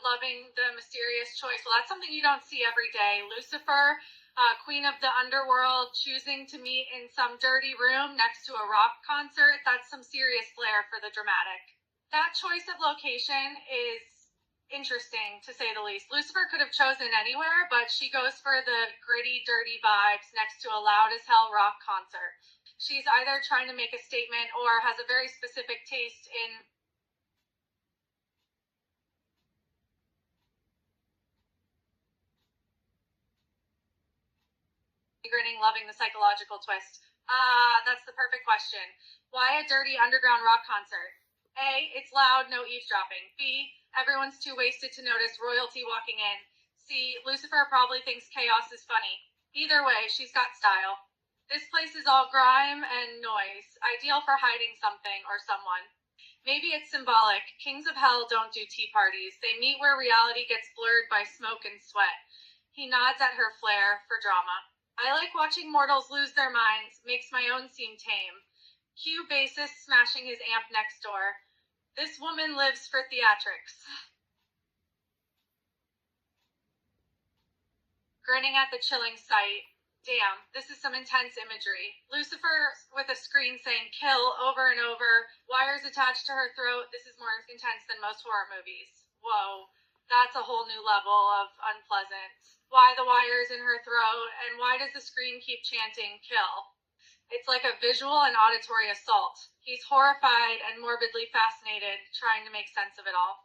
loving the mysterious choice. Well, that's something you don't see every day. Lucifer, queen of the underworld, choosing to meet in some dirty room next to a rock concert. That's some serious flair for the dramatic. That choice of location is interesting, to say the least. Lucifer could have chosen anywhere, but she goes for the gritty, dirty vibes next to a loud-as-hell rock concert. She's either trying to make a statement or has a very specific taste in grinning, loving the psychological twist. That's the perfect question. Why a dirty underground rock concert? A, it's loud, no eavesdropping. B, everyone's too wasted to notice royalty walking in. C, Lucifer probably thinks chaos is funny. Either way, she's got style. This place is all grime and noise, ideal for hiding something or someone. Maybe it's symbolic. Kings of Hell don't do tea parties. They meet where reality gets blurred by smoke and sweat. He nods at her flair for drama. I like watching mortals lose their minds, makes my own seem tame. Cue bassist smashing his amp next door. This woman lives for theatrics. Grinning at the chilling sight. Damn, this is some intense imagery. Lucifer with a screen saying kill over and over, wires attached to her throat. This is more intense than most horror movies. Whoa, that's a whole new level of unpleasant. Why the wires in her throat, and why does the screen keep chanting kill? It's like a visual and auditory assault. He's horrified and morbidly fascinated, trying to make sense of it all.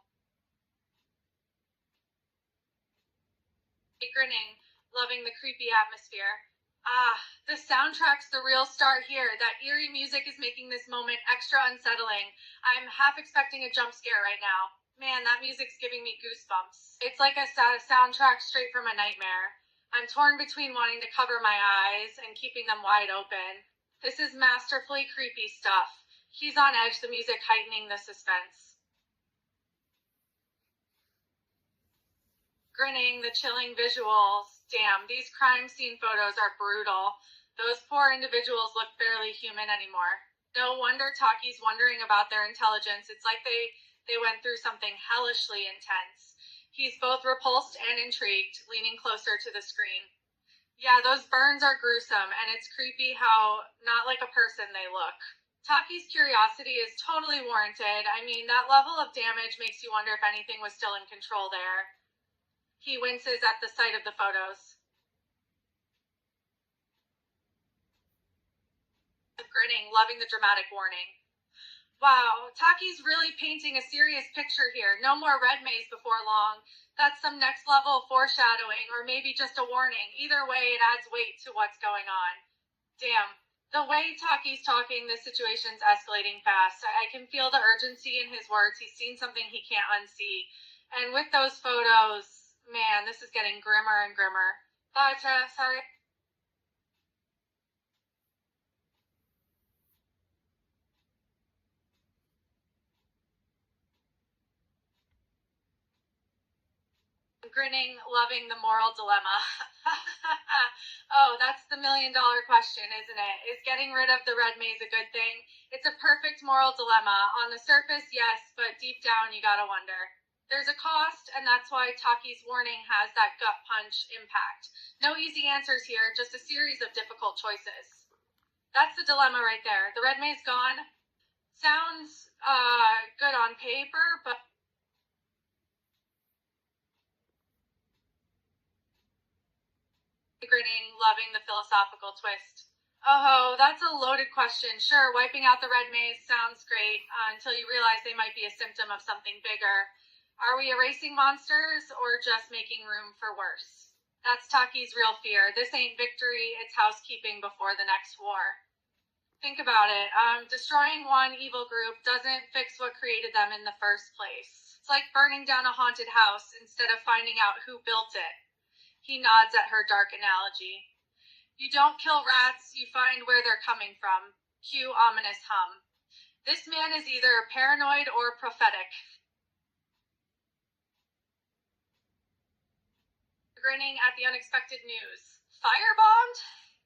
Grinning, loving the creepy atmosphere. Ah, the soundtrack's the real star here. That eerie music is making this moment extra unsettling. I'm half expecting a jump scare right now. Man, that music's giving me goosebumps. It's like a soundtrack straight from a nightmare. I'm torn between wanting to cover my eyes and keeping them wide open. This is masterfully creepy stuff. He's on edge, the music heightening the suspense. Grinning, the chilling visuals. Damn, these crime scene photos are brutal. Those poor individuals look barely human anymore. No wonder Taki's wondering about their intelligence. It's like they went through something hellishly intense. He's both repulsed and intrigued, leaning closer to the screen. Yeah, those burns are gruesome, and it's creepy how not like a person they look. Taki's curiosity is totally warranted. I mean, that level of damage makes you wonder if anything was still in control there. He winces at the sight of the photos. Grinning, loving the dramatic warning. Wow, Taki's really painting a serious picture here. No more red maze before long. That's some next level foreshadowing, or maybe just a warning. Either way, it adds weight to what's going on. Damn. The way Taki's talking, this situation's escalating fast. I can feel the urgency in his words. He's seen something he can't unsee. And with those photos, man, this is getting grimmer and grimmer. Sorry. Grinning, loving the moral dilemma. Oh, that's the $1,000,000 question, isn't it? Is getting rid of the red maze a good thing? It's a perfect moral dilemma. On the surface, yes, but deep down, you gotta wonder. There's a cost, and that's why Taki's warning has that gut punch impact. No easy answers here, just a series of difficult choices. That's the dilemma right there. The red maze gone. Sounds good on paper, but grinning, loving the philosophical twist. Oh, that's a loaded question. Sure, wiping out the red maze sounds great until you realize they might be a symptom of something bigger. Are we erasing monsters or just making room for worse? That's Taki's real fear. This ain't victory, it's housekeeping before the next war. Think about it. Destroying one evil group doesn't fix what created them in the first place. It's like burning down a haunted house instead of finding out who built it. He nods at her dark analogy. You don't kill rats, you find where they're coming from. Cue ominous hum. This man is either paranoid or prophetic. Grinning at the unexpected news. Firebombed?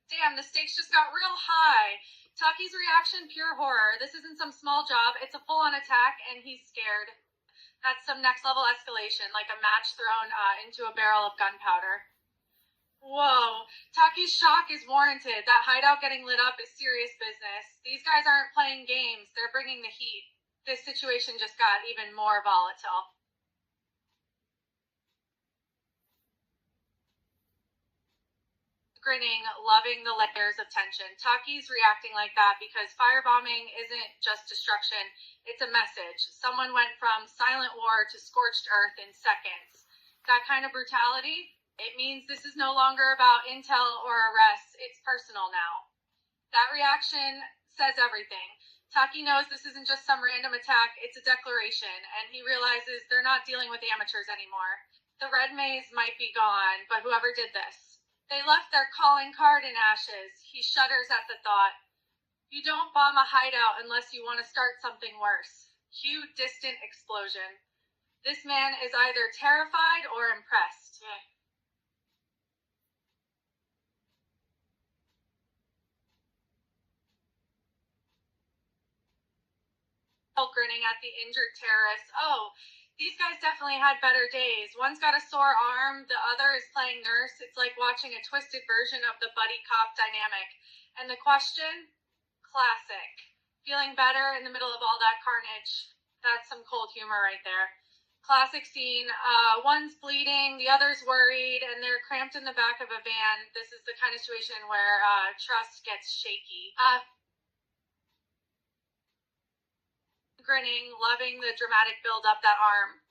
Damn, the stakes just got real high. Taki's reaction, pure horror. This isn't some small job, it's a full-on attack, and he's scared. That's some next-level escalation, like a match thrown into a barrel of gunpowder. Whoa, Taki's shock is warranted. That hideout getting lit up is serious business. These guys aren't playing games, they're bringing the heat. This situation just got even more volatile. Grinning, loving the layers of tension. Taki's reacting like that because firebombing isn't just destruction, it's a message. Someone went from silent war to scorched earth in seconds. That kind of brutality, it means this is no longer about intel or arrests, it's personal now. That reaction says everything. Taki knows this isn't just some random attack, it's a declaration, and he realizes they're not dealing with amateurs anymore. The red maze might be gone, but whoever did this, they left their calling card in ashes. He shudders at the thought. You don't bomb a hideout unless you want to start something worse. Cue distant explosion. This man is either terrified or impressed. Grinning at the injured terrorist. Oh, These guys definitely had better days. One's got a sore arm, the other is playing nurse. It's like watching a twisted version of the buddy cop dynamic. And the question? Classic. Feeling better in the middle of all that carnage. That's some cold humor right there. Classic scene. One's bleeding, the other's worried, and they're cramped in the back of a van. This is the kind of situation where trust gets shaky. Grinning, loving the dramatic build up. That arm.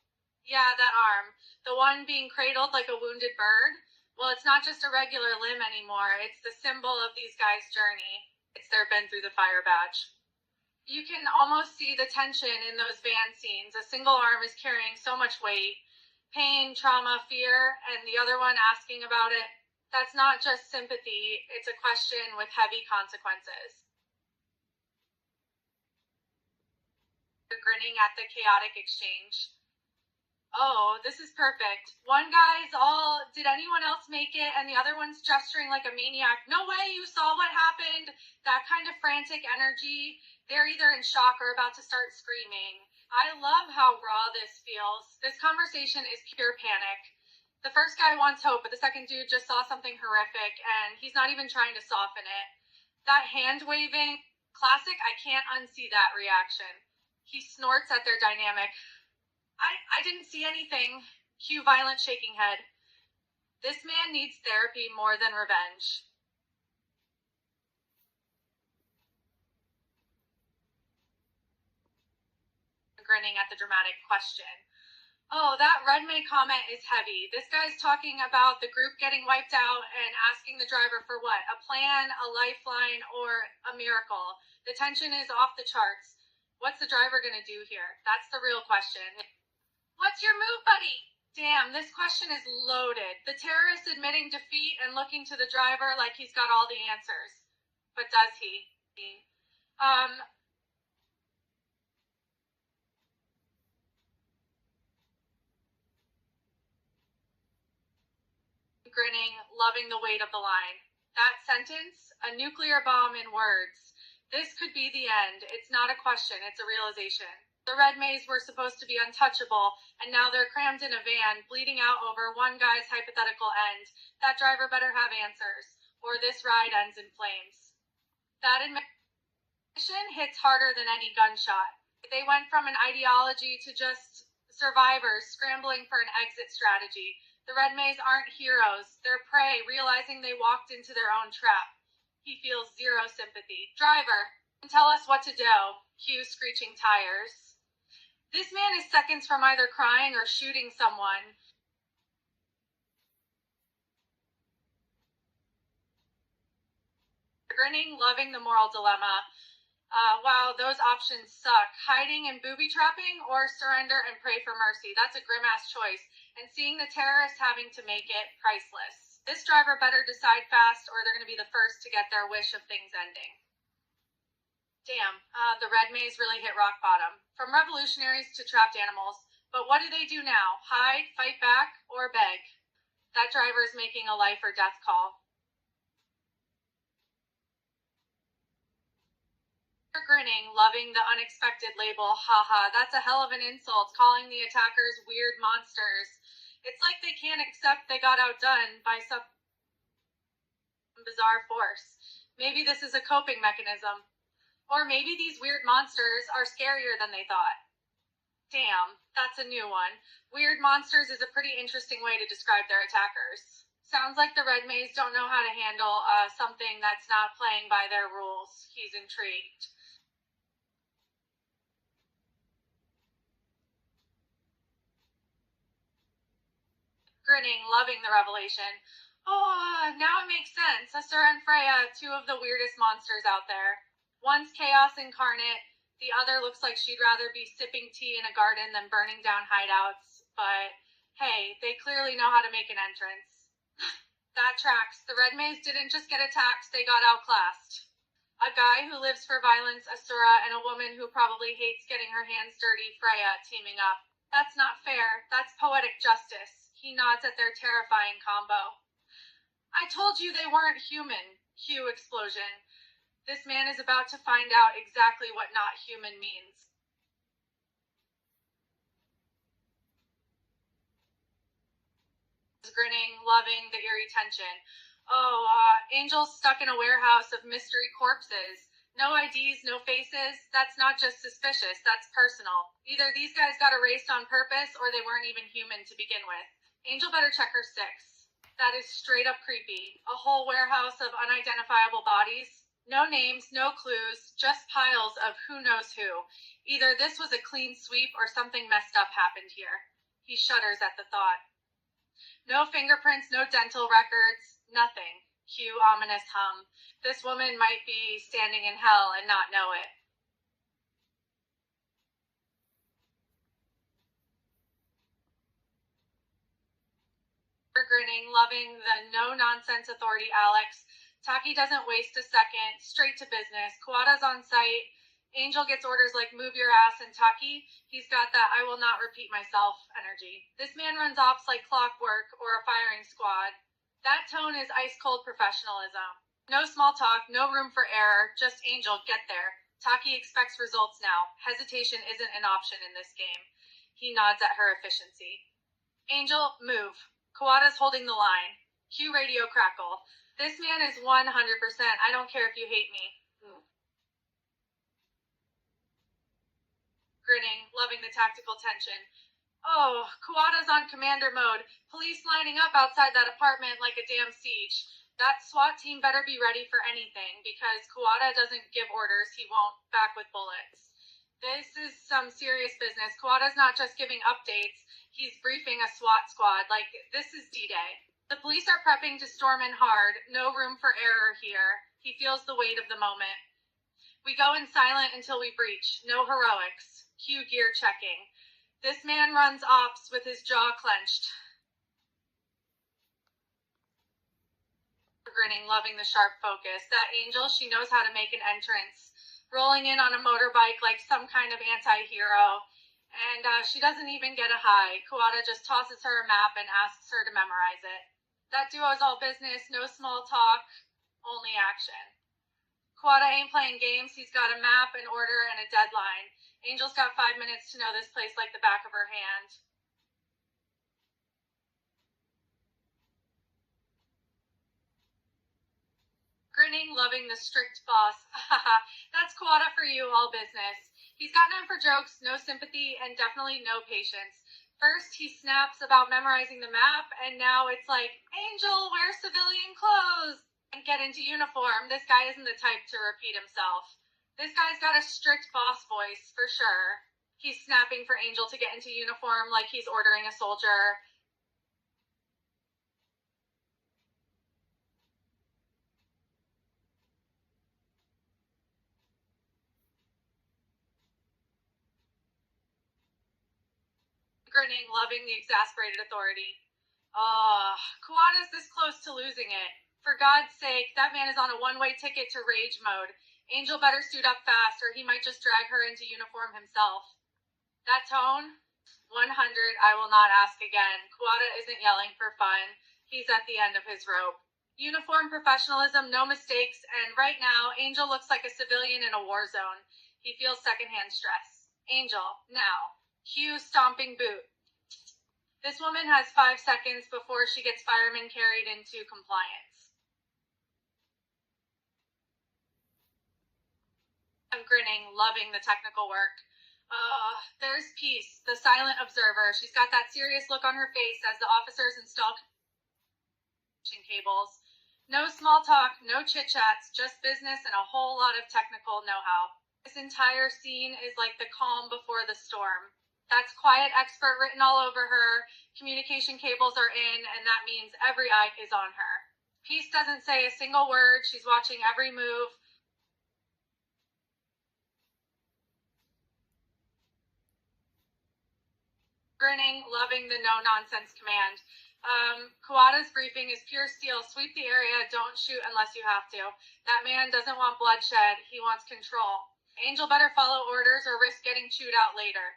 Yeah, that arm. The one being cradled like a wounded bird. Well, it's not just a regular limb anymore. It's the symbol of these guys' journey. It's their been through the fire badge. You can almost see the tension in those van scenes. A single arm is carrying so much weight, pain, trauma, fear, and the other one asking about it. That's not just sympathy. It's a question with heavy consequences. Grinning at the chaotic exchange. Oh, this is perfect. One guy's all, did anyone else make it? And the other one's gesturing like a maniac. No way, you saw what happened. That kind of frantic energy. They're either in shock or about to start screaming. I love how raw this feels. This conversation is pure panic. The first guy wants hope, but the second dude just saw something horrific, and he's not even trying to soften it. That hand waving, classic, I can't unsee that reaction. He snorts at their dynamic. I didn't see anything. Cue violent shaking head. This man needs therapy more than revenge. Grinning at the dramatic question. Oh, that Red May comment is heavy. This guy's talking about the group getting wiped out and asking the driver for what? A plan, a lifeline, or a miracle. The tension is off the charts. What's the driver going to do here? That's the real question. What's your move, buddy? Damn, this question is loaded. The terrorist admitting defeat and looking to the driver like he's got all the answers. But does he? Grinning, loving the weight of the line. That sentence, a nuclear bomb in words. This could be the end. It's not a question, it's a realization. The Red Mays were supposed to be untouchable, and now they're crammed in a van, bleeding out over one guy's hypothetical end. That driver better have answers, or this ride ends in flames. That admission hits harder than any gunshot. They went from an ideology to just survivors scrambling for an exit strategy. The Red Mays aren't heroes. They're prey, realizing they walked into their own trap. He feels zero sympathy. Driver, tell us what to do. Cue screeching tires. This man is seconds from either crying or shooting someone. Grinning, loving the moral dilemma. Wow, those options suck. Hiding and booby trapping, or surrender and pray for mercy. That's a grim-ass choice. And seeing the terrorists having to make it, priceless. This driver better decide fast, or they're going to be the first to get their wish of things ending. Damn, the Red Mays really hit rock bottom. From revolutionaries to trapped animals. But what do they do now? Hide, fight back, or beg? That driver is making a life or death call. Grinning, loving the unexpected label. Haha, that's a hell of an insult, calling the attackers weird monsters. It's like they can't accept they got outdone by some bizarre force. Maybe this is a coping mechanism. Or maybe these weird monsters are scarier than they thought. Damn, that's a new one. Weird monsters is a pretty interesting way to describe their attackers. Sounds like the Red Mays don't know how to handle something that's not playing by their rules. He's intrigued. Grinning, loving the revelation. Oh, now it makes sense. Asura and Freya, two of the weirdest monsters out there. One's chaos incarnate, the other looks like she'd rather be sipping tea in a garden than burning down hideouts. But hey, they clearly know how to make an entrance. That tracks. The Red Mays didn't just get attacked, they got outclassed. A guy who lives for violence, Asura, and a woman who probably hates getting her hands dirty, Freya, teaming up. That's not fair. That's poetic justice. He nods at their terrifying combo. I told you they weren't human. Cue explosion. This man is about to find out exactly what not human means. Grinning, loving the eerie tension. Oh, Angel's stuck in a warehouse of mystery corpses. No IDs, no faces. That's not just suspicious, that's personal. Either these guys got erased on purpose or they weren't even human to begin with. Angel better check her 6. That is straight up creepy. A whole warehouse of unidentifiable bodies. No names, no clues, just piles of who knows who. Either this was a clean sweep or something messed up happened here. He shudders at the thought. No fingerprints, no dental records, nothing. Cue ominous hum. This woman might be standing in hell and not know it. Grinning, loving the no-nonsense authority Alex. Taki doesn't waste a second, straight to business. Kawada's on site. Angel gets orders like move your ass, and Taki, he's got that I will not repeat myself energy. This man runs ops like clockwork or a firing squad. That tone is ice-cold professionalism. No small talk, no room for error, just Angel, get there. Taki expects results now. Hesitation isn't an option in this game. He nods at her efficiency. Angel, move. Kawada's holding the line. Cue radio crackle. This man is 100%. I don't care if you hate me. Grinning, loving the tactical tension. Oh, Kawada's on commander mode. Police lining up outside that apartment like a damn siege. That SWAT team better be ready for anything, because Kawada doesn't give orders, he won't back with bullets. This is some serious business. Kawada's not just giving updates, he's briefing a SWAT squad like this is D-Day. The police are prepping to storm in hard, no room for error here. He feels the weight of the moment. We go in silent until we breach, no heroics. Cue gear checking. This man runs ops with his jaw clenched. Grinning, loving the sharp focus. That Angel, she knows how to make an entrance. Rolling in on a motorbike like some kind of anti-hero. And she doesn't even get a hi. Kawada just tosses her a map and asks her to memorize it. That duo's all business, no small talk, only action. Kawada ain't playing games. He's got a map, an order, and a deadline. Angel's got 5 minutes to know this place like the back of her hand. Grinning, loving the strict boss. That's Kawada for you, all business. He's got none for jokes, no sympathy, and definitely no patience. First, he snaps about memorizing the map, and now it's like, Angel, wear civilian clothes and get into uniform. This guy isn't the type to repeat himself. This guy's got a strict boss voice, for sure. He's snapping for Angel to get into uniform like he's ordering a soldier. Grinning, loving the exasperated authority. Kawada's this close to losing it. For God's sake, that man is on a one-way ticket to rage mode. Angel better suit up fast, or he might just drag her into uniform himself. That tone? 100, I will not ask again. Kawada isn't yelling for fun. He's at the end of his rope. Uniform professionalism, no mistakes, and right now, Angel looks like a civilian in a war zone. He feels secondhand stress. Angel, now. Cue stomping boot. This woman has 5 seconds before she gets fireman carried into compliance. I'm grinning, loving the technical work. There's Peace, the silent observer. She's got that serious look on her face as the officers install cables. No small talk, no chit-chats, just business and a whole lot of technical know-how. This entire scene is like the calm before the storm. That's quiet expert written all over her. Communication cables are in, and that means every eye is on her. Peace doesn't say a single word. She's watching every move. Grinning, loving the no-nonsense command. Kawada's briefing is pure steel. Sweep the area, don't shoot unless you have to. That man doesn't want bloodshed, he wants control. Angel better follow orders or risk getting chewed out later.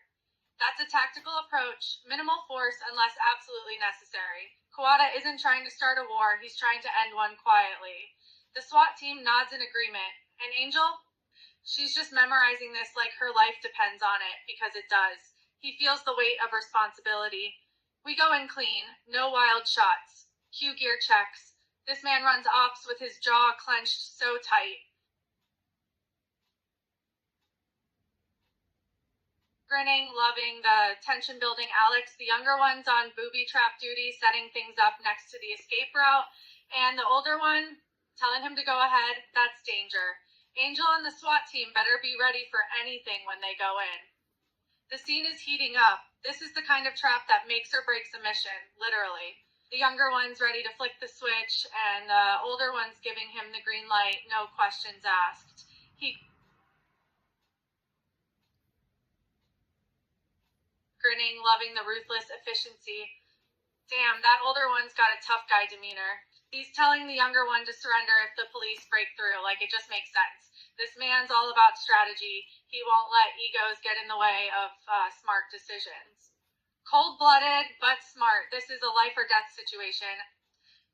That's a tactical approach, minimal force unless absolutely necessary. Kawada isn't trying to start a war, he's trying to end one quietly. The SWAT team nods in agreement. And Angel? She's just memorizing this like her life depends on it, because it does. He feels the weight of responsibility. We go in clean, no wild shots. Hugh gear checks. This man runs ops with his jaw clenched so tight. Grinning, loving the tension building Alex, the younger one's on booby trap duty, setting things up next to the escape route, and the older one telling him to go ahead. That's danger. Angel and the SWAT team better be ready for anything when they go in. The scene is heating up. This is the kind of trap that makes or breaks a mission, literally. The younger one's ready to flick the switch, and the older one's giving him the green light, no questions asked. He grinning, loving the ruthless efficiency. Damn, that older one's got a tough guy demeanor. He's telling the younger one to surrender if the police break through, like it just makes sense. This man's all about strategy. He won't let egos get in the way of smart decisions. Cold-blooded, but smart. This is a life or death situation.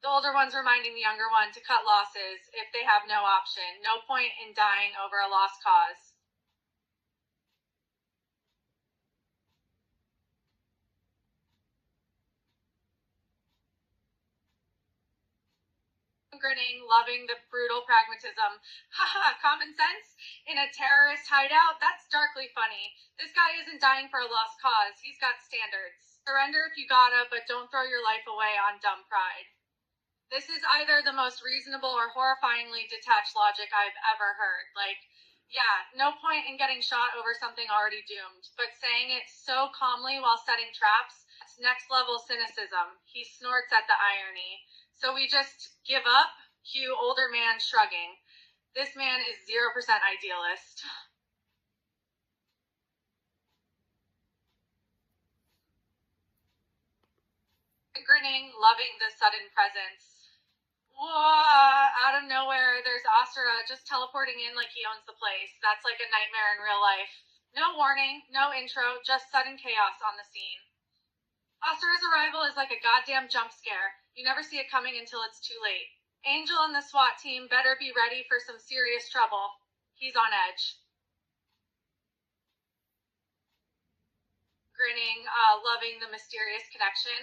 The older one's reminding the younger one to cut losses if they have no option. No point in dying over a lost cause. Grinning, loving the brutal pragmatism. Haha, common sense? In a terrorist hideout? That's darkly funny. This guy isn't dying for a lost cause. He's got standards. Surrender if you gotta, but don't throw your life away on dumb pride. This is either the most reasonable or horrifyingly detached logic I've ever heard. Like, yeah, no point in getting shot over something already doomed, but saying it so calmly while setting traps, that's next level cynicism. He snorts at the irony. So we just give up? Hugh, older man, shrugging. This man is 0% idealist. Grinning, loving the sudden presence. Whoa, out of nowhere, there's Asura just teleporting in like he owns the place. That's like a nightmare in real life. No warning, no intro, just sudden chaos on the scene. Asura's arrival is like a goddamn jump scare. You never see it coming until it's too late. Angel and the SWAT team better be ready for some serious trouble. He's on edge. Grinning, loving the mysterious connection.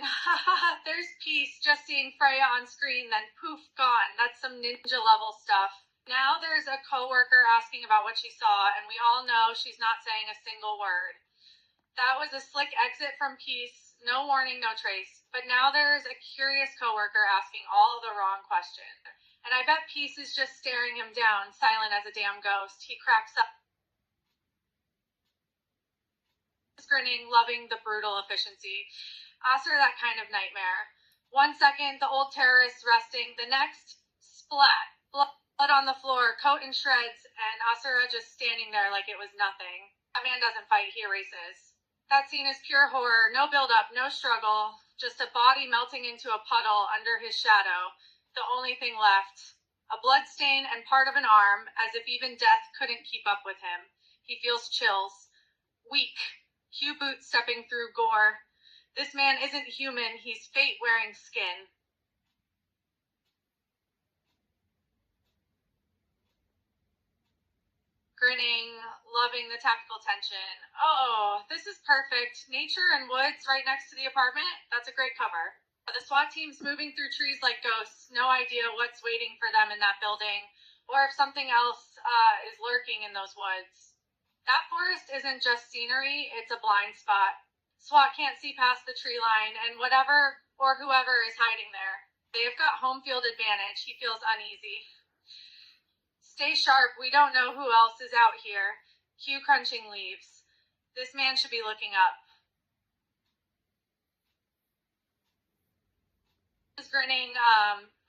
There's peace, just seeing Freya on screen, then poof, gone. That's some ninja level stuff. Now there's a coworker asking about what she saw, and we all know she's not saying a single word. That was a slick exit from peace, no warning, no trace. But now there's a curious coworker asking all the wrong questions. And I bet Peace is just staring him down, silent as a damn ghost. He cracks up, grinning, loving the brutal efficiency. Asura, that kind of nightmare. 1 second, the old terrorist resting. The next, splat. Blood on the floor, coat in shreds, and Asura just standing there like it was nothing. That man doesn't fight, he erases. That scene is pure horror. No build-up, no struggle. Just a body melting into a puddle under his shadow. The only thing left. A blood stain and part of an arm, as if even death couldn't keep up with him. He feels chills. Weak. Hugh Boots stepping through gore. This man isn't human, he's fate wearing skin. Grinning, loving the tactical tension. Oh, this is perfect. Nature and woods right next to the apartment. That's a great cover. The SWAT team's moving through trees like ghosts. No idea what's waiting for them in that building, or if something else is lurking in those woods. That forest isn't just scenery, it's a blind spot. SWAT can't see past the tree line, and whatever or whoever is hiding there. They've got home field advantage. He feels uneasy. Stay sharp, we don't know who else is out here. Hugh crunching leaves. This man should be looking up. He's grinning,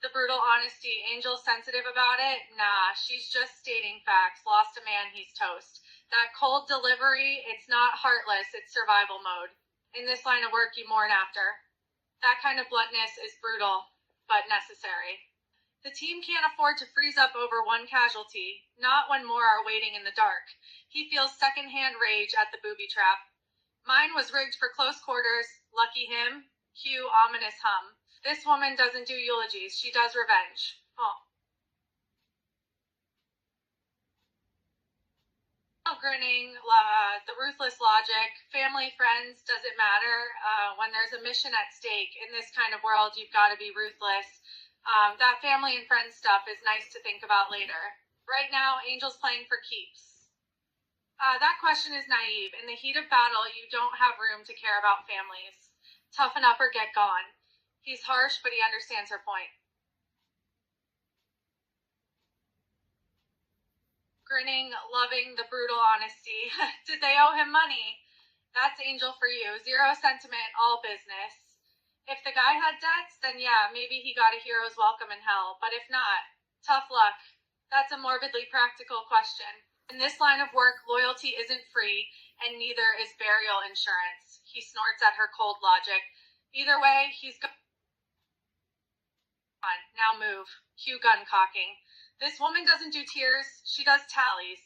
the brutal honesty. Angel sensitive about it? Nah, she's just stating facts. Lost a man, he's toast. That cold delivery, it's not heartless, it's survival mode. In this line of work, you mourn after. That kind of bluntness is brutal, but necessary. The team can't afford to freeze up over one casualty, not when more are waiting in the dark. He feels secondhand rage at the booby trap. Mine was rigged for close quarters. Lucky him. Cue ominous hum. This woman doesn't do eulogies. She does revenge. Oh. Grinning, the ruthless logic, family, friends, doesn't matter. When there's a mission at stake in this kind of world, you've got to be ruthless. That family and friends stuff is nice to think about later. Right now, Angel's playing for keeps. That question is naive. In the heat of battle, you don't have room to care about families. Toughen up or get gone. He's harsh, but he understands her point. Grinning, loving the brutal honesty. Did they owe him money? That's Angel for you. Zero sentiment, all business. If the guy had debts, then yeah, maybe he got a hero's welcome in hell. But if not, tough luck. That's a morbidly practical question. In this line of work, loyalty isn't free, and neither is burial insurance. He snorts at her cold logic. Either way, he's gone. Now move. Cue gun cocking. This woman doesn't do tears, she does tallies.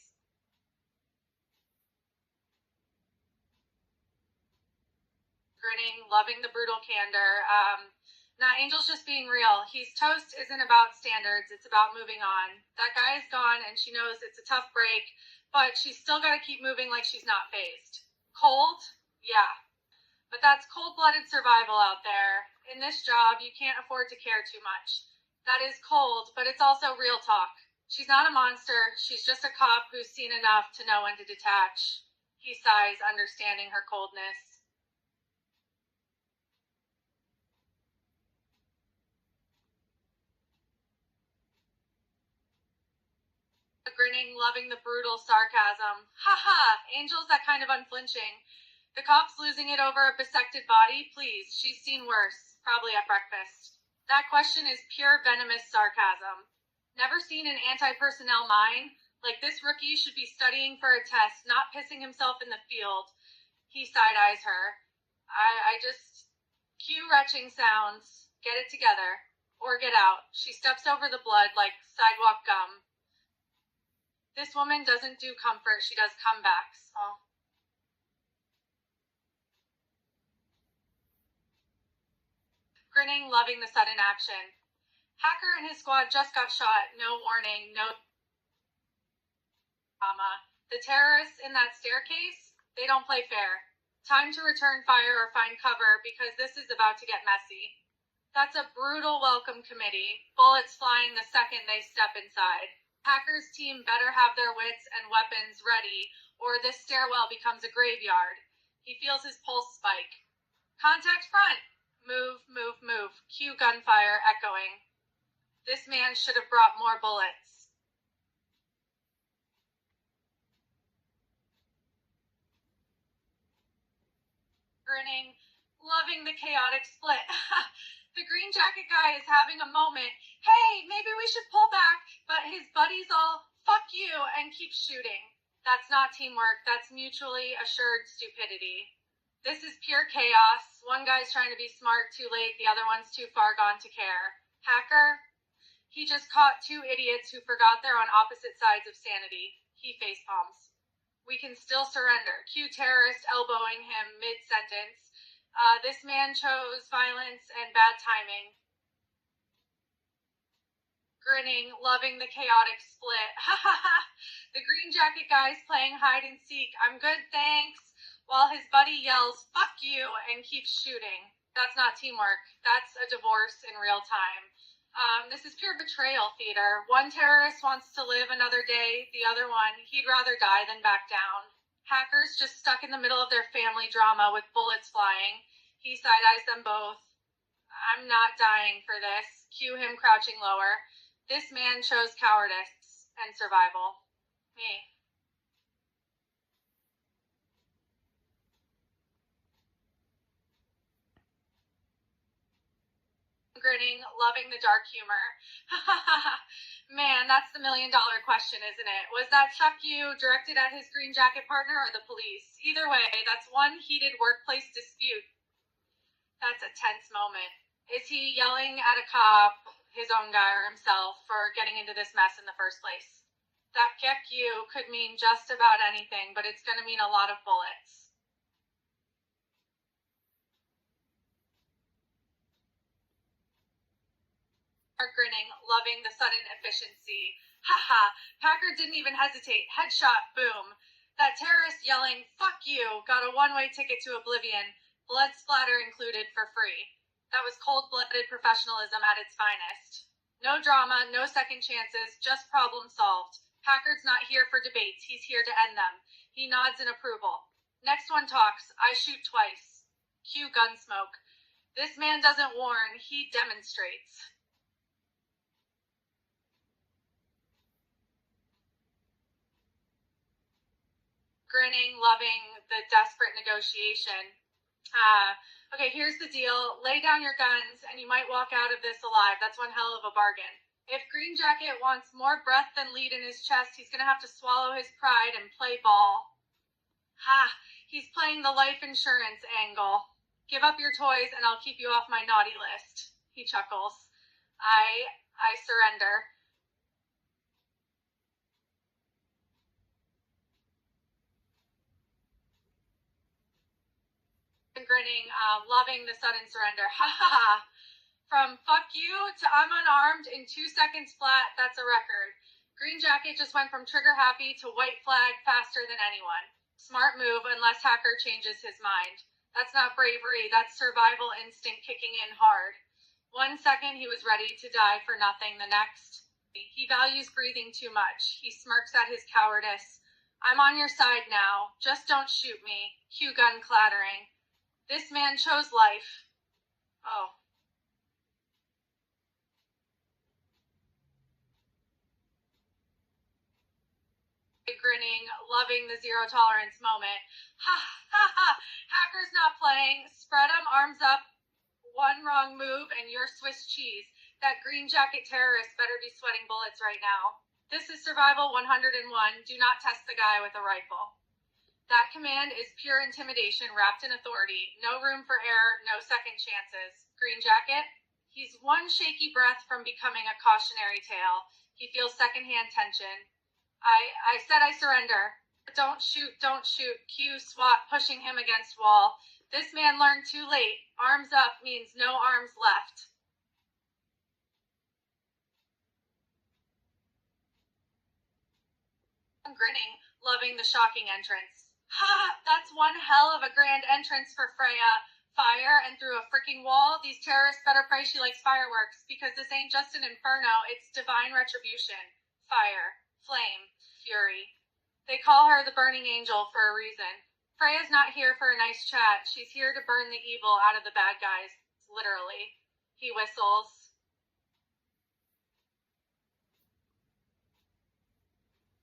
Grinning, loving the brutal candor. Nah, Angel's just being real. He's toast isn't about standards, it's about moving on. That guy is gone, and she knows it's a tough break, but she's still got to keep moving like she's not phased. Cold? Yeah. But that's cold-blooded survival out there. In this job, you can't afford to care too much. That is cold, but it's also real talk. She's not a monster. She's just a cop who's seen enough to know when to detach. He sighs, understanding her coldness. Grinning, loving the brutal sarcasm. Ha ha! Angel's that kind of unflinching. The cop's losing it over a bisected body? Please, she's seen worse. Probably at breakfast. That question is pure venomous sarcasm. Never seen an anti-personnel mine? Like this rookie should be studying for a test, not pissing himself in the field. He side-eyes her. I just... Cue retching sounds. Get it together. Or get out. She steps over the blood like sidewalk gum. This woman doesn't do comfort, she does comebacks. Oh. Grinning, loving the sudden action. Hacker and his squad just got shot. No warning, no drama. The terrorists in that staircase, they don't play fair. Time to return fire or find cover because this is about to get messy. That's a brutal welcome committee. Bullets flying the second they step inside. Hacker's team better have their wits and weapons ready, or this stairwell becomes a graveyard. He feels his pulse spike. Contact front! Move, move, move. Cue gunfire echoing. This man should have brought more bullets. Grinning, loving the chaotic split. The green jacket guy is having a moment. Hey, maybe we should pull back, but his buddies all, fuck you, and keep shooting. That's not teamwork, that's mutually assured stupidity. This is pure chaos. One guy's trying to be smart too late, the other one's too far gone to care. Hacker? He just caught two idiots who forgot they're on opposite sides of sanity. He facepalms. We can still surrender. Cue terrorist elbowing him mid-sentence. This man chose violence and bad timing. Grinning, loving the chaotic split. Ha ha ha! The green jacket guy's playing hide and seek. I'm good, thanks. While his buddy yells, fuck you, and keeps shooting. That's not teamwork. That's a divorce in real time. This is pure betrayal theater. One terrorist wants to live another day. The other one, he'd rather die than back down. Hackers just stuck in the middle of their family drama with bullets flying. He side-eyes them both. I'm not dying for this. Cue him crouching lower. This man chose cowardice and survival. Me. Grinning, loving the dark humor. Man, that's the $1,000,000 question, isn't it? Was that fuck you directed at his green jacket partner or the police? Either way, that's one heated workplace dispute. That's a tense moment. Is he yelling at a cop, his own guy or himself, for getting into this mess in the first place? That fuck you could mean just about anything, but it's going to mean a lot of bullets. Grinning, loving the sudden efficiency. Haha, Packard didn't even hesitate. Headshot, boom. That terrorist yelling, "Fuck you," got a one-way ticket to oblivion, blood splatter included for free. That was cold-blooded professionalism at its finest. No drama, no second chances, just problem solved. Packard's not here for debates, he's here to end them. He nods in approval. Next one talks, I shoot twice. Cue Gunsmoke. This man doesn't warn, he demonstrates. Grinning, loving the desperate negotiation. Okay, here's the deal. Lay down your guns, and you might walk out of this alive. That's one hell of a bargain. If Green Jacket wants more breath than lead in his chest, he's going to have to swallow his pride and play ball. Ha! He's playing the life insurance angle. Give up your toys, and I'll keep you off my naughty list. He chuckles. I surrender. Grinning, loving the sudden surrender. Ha ha ha! From fuck you to I'm unarmed in 2 seconds flat, that's a record. Green Jacket just went from trigger happy to white flag faster than anyone. Smart move unless Hacker changes his mind. That's not bravery, that's survival instinct kicking in hard. 1 second he was ready to die for nothing, the next. He values breathing too much. He smirks at his cowardice. I'm on your side now. Just don't shoot me. Cue gun clattering. This man chose life. Oh. Grinning, loving the zero tolerance moment. Ha ha ha! Hacker's not playing. Spread 'em, arms up. One wrong move and you're Swiss cheese. That Green Jacket terrorist better be sweating bullets right now. This is Survival 101. Do not test the guy with a rifle. That command is pure intimidation wrapped in authority. No room for error, no second chances. Green Jacket? He's one shaky breath from becoming a cautionary tale. He feels secondhand tension. I said I surrender. Don't shoot, don't shoot. Cue SWAT pushing him against wall. This man learned too late. Arms up means no arms left. I'm grinning, loving the shocking entrance. Ha! That's one hell of a grand entrance for Freya. Fire and through a freaking wall. These terrorists better pray she likes fireworks, because this ain't just an inferno, it's divine retribution. Fire. Flame. Fury. They call her the burning angel for a reason. Freya's not here for a nice chat. She's here to burn the evil out of the bad guys. Literally. He whistles.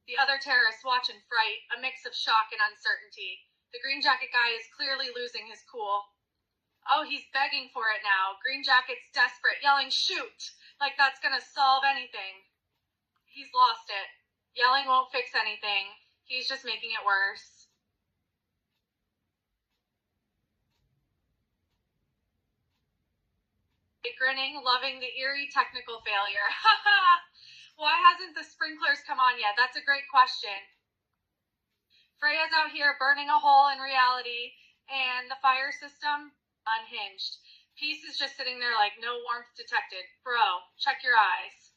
The other terrorists watch in fright, a mix of shock and uncertainty. The Green Jacket guy is clearly losing his cool. Oh, he's begging for it now. Green Jacket's desperate, yelling, shoot! Like that's gonna solve anything. He's lost it. Yelling won't fix anything. He's just making it worse. Grinning, loving the eerie technical failure. Ha ha! Why hasn't the sprinklers come on yet? That's a great question. Freya's out here burning a hole in reality, and the fire system, unhinged. Peace is just sitting there like no warmth detected. Bro, check your eyes.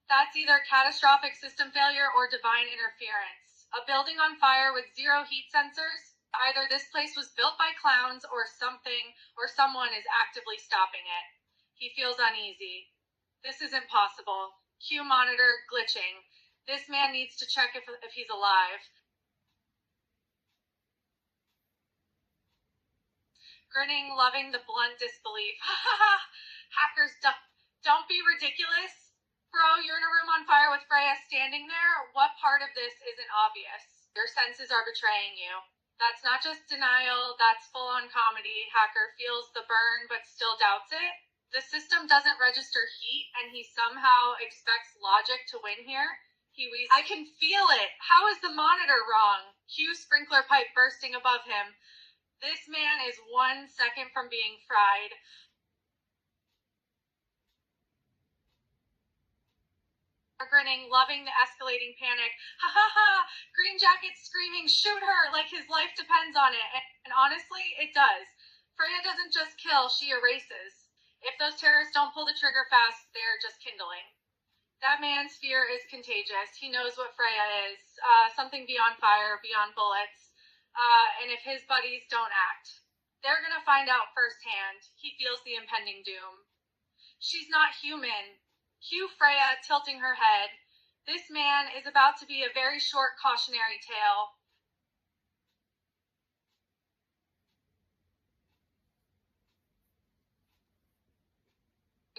That's either catastrophic system failure or divine interference. A building on fire with 0 heat sensors? Either this place was built by clowns or something or someone is actively stopping it. He feels uneasy. This isn't possible. Cue monitor glitching. This man needs to check if he's alive. Grinning, loving the blunt disbelief. Ha ha ha! Hackers, don't be ridiculous. Bro, you're in a room on fire with Freya standing there. What part of this isn't obvious? Your senses are betraying you. That's not just denial, that's full-on comedy. Hacker feels the burn but still doubts it. The system doesn't register heat, and he somehow expects logic to win here. He wheezes, I can feel it! How is the monitor wrong? Cue sprinkler pipe bursting above him. This man is 1 second from being fried. Grinning, loving the escalating panic. Ha ha ha! Green Jacket screaming, shoot her, like his life depends on it. And honestly, it does. Freya doesn't just kill, she erases. If those terrorists don't pull the trigger fast, they're just kindling. That man's fear is contagious. He knows what Freya is, something beyond fire, beyond bullets. And if his buddies don't act, they're going to find out firsthand. He feels the impending doom. She's not human. Cue Freya tilting her head. This man is about to be a very short cautionary tale.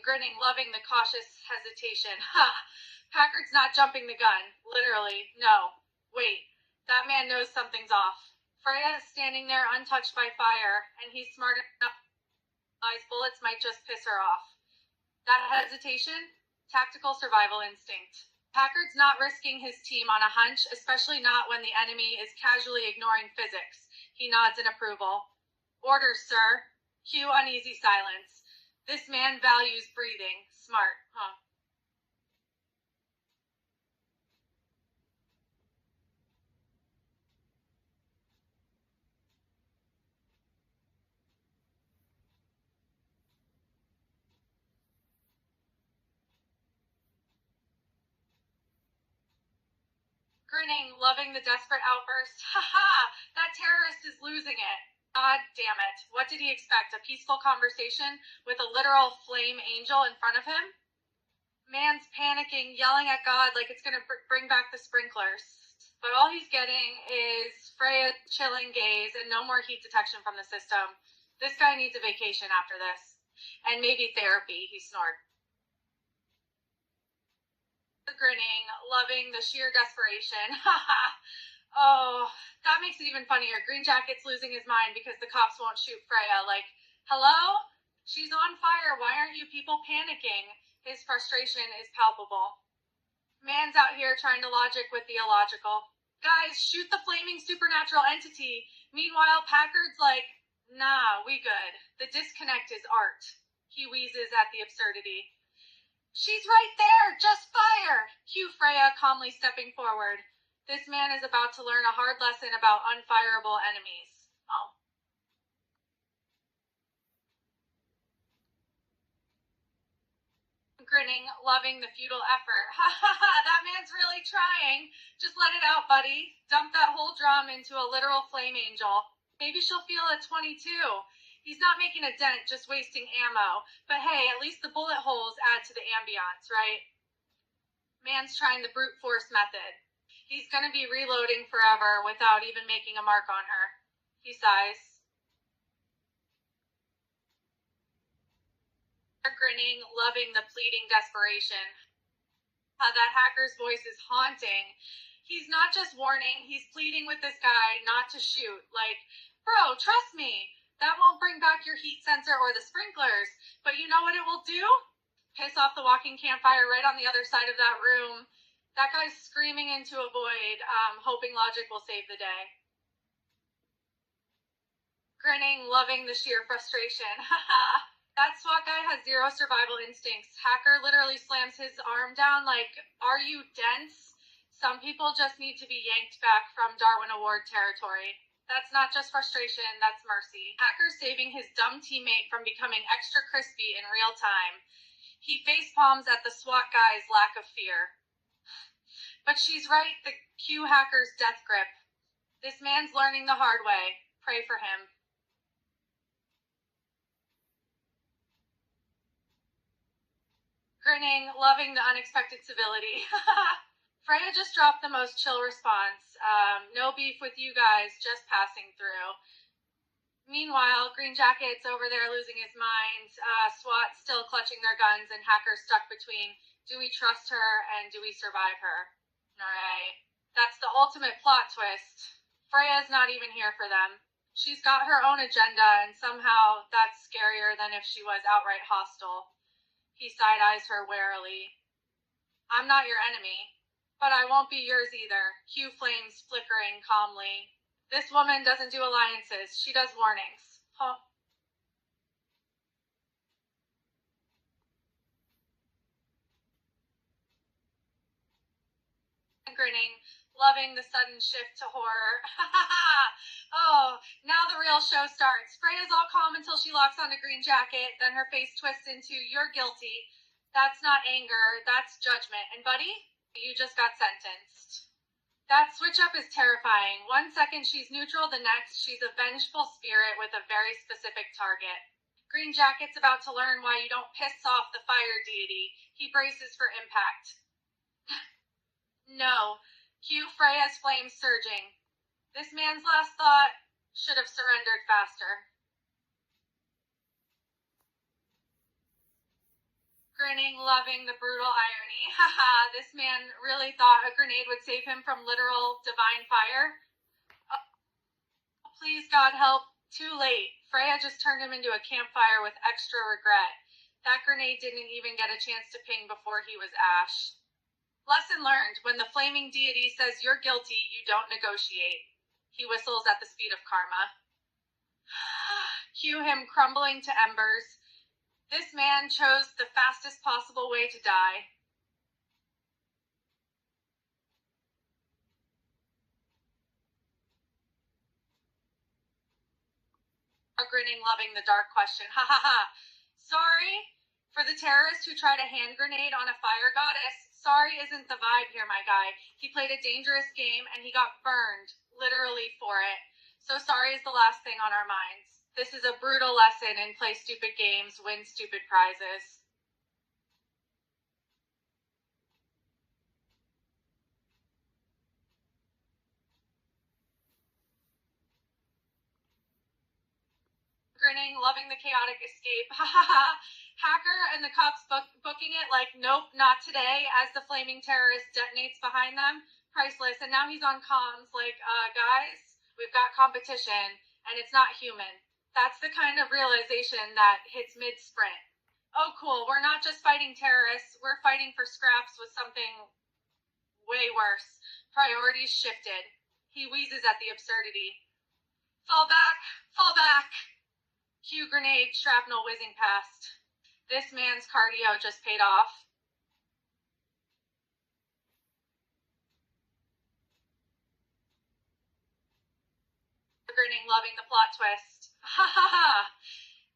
Grinning, loving the cautious hesitation. Ha! Packard's not jumping the gun. Literally. No. Wait. That man knows something's off. Freya is standing there untouched by fire, and he's smart enough to realize bullets might just piss her off. That hesitation? Tactical survival instinct. Packard's not risking his team on a hunch, especially not when the enemy is casually ignoring physics. He nods in approval. Orders, sir. Cue uneasy silence. This man values breathing. Smart, huh? Grinning, loving the desperate outburst. Ha ha! That terrorist is losing it. God damn it. What did he expect? A peaceful conversation with a literal flame angel in front of him? Man's panicking, yelling at God like it's going to bring back the sprinklers. But all he's getting is Freya's chilling gaze and no more heat detection from the system. This guy needs a vacation after this. And maybe therapy, he snored. Grinning, loving the sheer desperation. Oh, that makes it even funnier. Green Jacket's losing his mind because the cops won't shoot Freya. Like, hello? She's on fire. Why aren't you people panicking? His frustration is palpable. Man's out here trying to logic with the illogical. Guys, shoot the flaming supernatural entity. Meanwhile, Packard's like, nah, we good. The disconnect is art. He wheezes at the absurdity. She's right there! Just fire! Cue Freya calmly stepping forward. This man is about to learn a hard lesson about unfireable enemies. Oh. Grinning, loving the futile effort. Ha ha ha, that man's really trying. Just let it out, buddy. Dump that whole drum into a literal flame angel. Maybe she'll feel a 22. He's not making a dent, just wasting ammo. But hey, at least the bullet holes add to the ambiance, right? Man's trying the brute force method. He's gonna be reloading forever without even making a mark on her. He sighs. Grinning, loving the pleading desperation. That hacker's voice is haunting. He's not just warning, he's pleading with this guy not to shoot. Like, bro, trust me. That won't bring back your heat sensor or the sprinklers. But you know what it will do? Piss off the walking campfire right on the other side of that room. That guy's screaming into a void, hoping logic will save the day. Grinning, loving the sheer frustration. That SWAT guy has zero survival instincts. Hacker literally slams his arm down like, are you dense? Some people just need to be yanked back from Darwin Award territory. That's not just frustration, that's mercy. Hacker saving his dumb teammate from becoming extra crispy in real time. He facepalms at the SWAT guy's lack of fear. But she's right, the Q hacker's death grip. This man's learning the hard way. Pray for him. Grinning, loving the unexpected civility. Freya just dropped the most chill response. No beef with you guys, just passing through. Meanwhile, Green Jacket's over there losing his mind. SWAT still clutching their guns and Hacker stuck between do we trust her and do we survive her? Alright. That's the ultimate plot twist. Freya's not even here for them. She's got her own agenda and somehow that's scarier than if she was outright hostile. He side-eyes her warily. I'm not your enemy. But I won't be yours either. Cue flames flickering calmly. This woman doesn't do alliances. She does warnings. Huh? Grinning, loving the sudden shift to horror. Oh, now the real show starts. Freya's all calm until she locks on a Green Jacket, then her face twists into, you're guilty. That's not anger, that's judgment. And buddy, you just got sentenced. That switch up is terrifying. 1 second she's neutral, the next she's a vengeful spirit with a very specific target. Green Jacket's about to learn why you don't piss off the fire deity. He braces for impact. No. Cue Freya's flames surging. This man's last thought should have surrendered faster. Grinning, loving the brutal irony. Haha, this man really thought a grenade would save him from literal divine fire? Oh, please, God help. Too late. Freya just turned him into a campfire with extra regret. That grenade didn't even get a chance to ping before he was ash. Lesson learned. When the flaming deity says you're guilty, you don't negotiate. He whistles at the speed of karma. Cue him crumbling to embers. This man chose the fastest possible way to die. Grinning, loving the dark question. Ha ha ha. Sorry? For the terrorist who tried a hand grenade on a fire goddess, sorry isn't the vibe here, my guy. He played a dangerous game and he got burned, literally, for it. So sorry is the last thing on our minds. This is a brutal lesson in play stupid games, win stupid prizes. Grinning, loving the chaotic escape. Ha ha ha. Hacker and the cops booking it like, nope, not today, as the flaming terrorist detonates behind them. Priceless. And now he's on comms like, guys, we've got competition, and it's not human. That's the kind of realization that hits mid-sprint. Oh, cool, we're not just fighting terrorists, we're fighting for scraps with something way worse. Priorities shifted. He wheezes at the absurdity. Fall back! Fall back! Cue grenade, shrapnel whizzing past. This man's cardio just paid off. Grinning, loving the plot twist. Ha ha ha!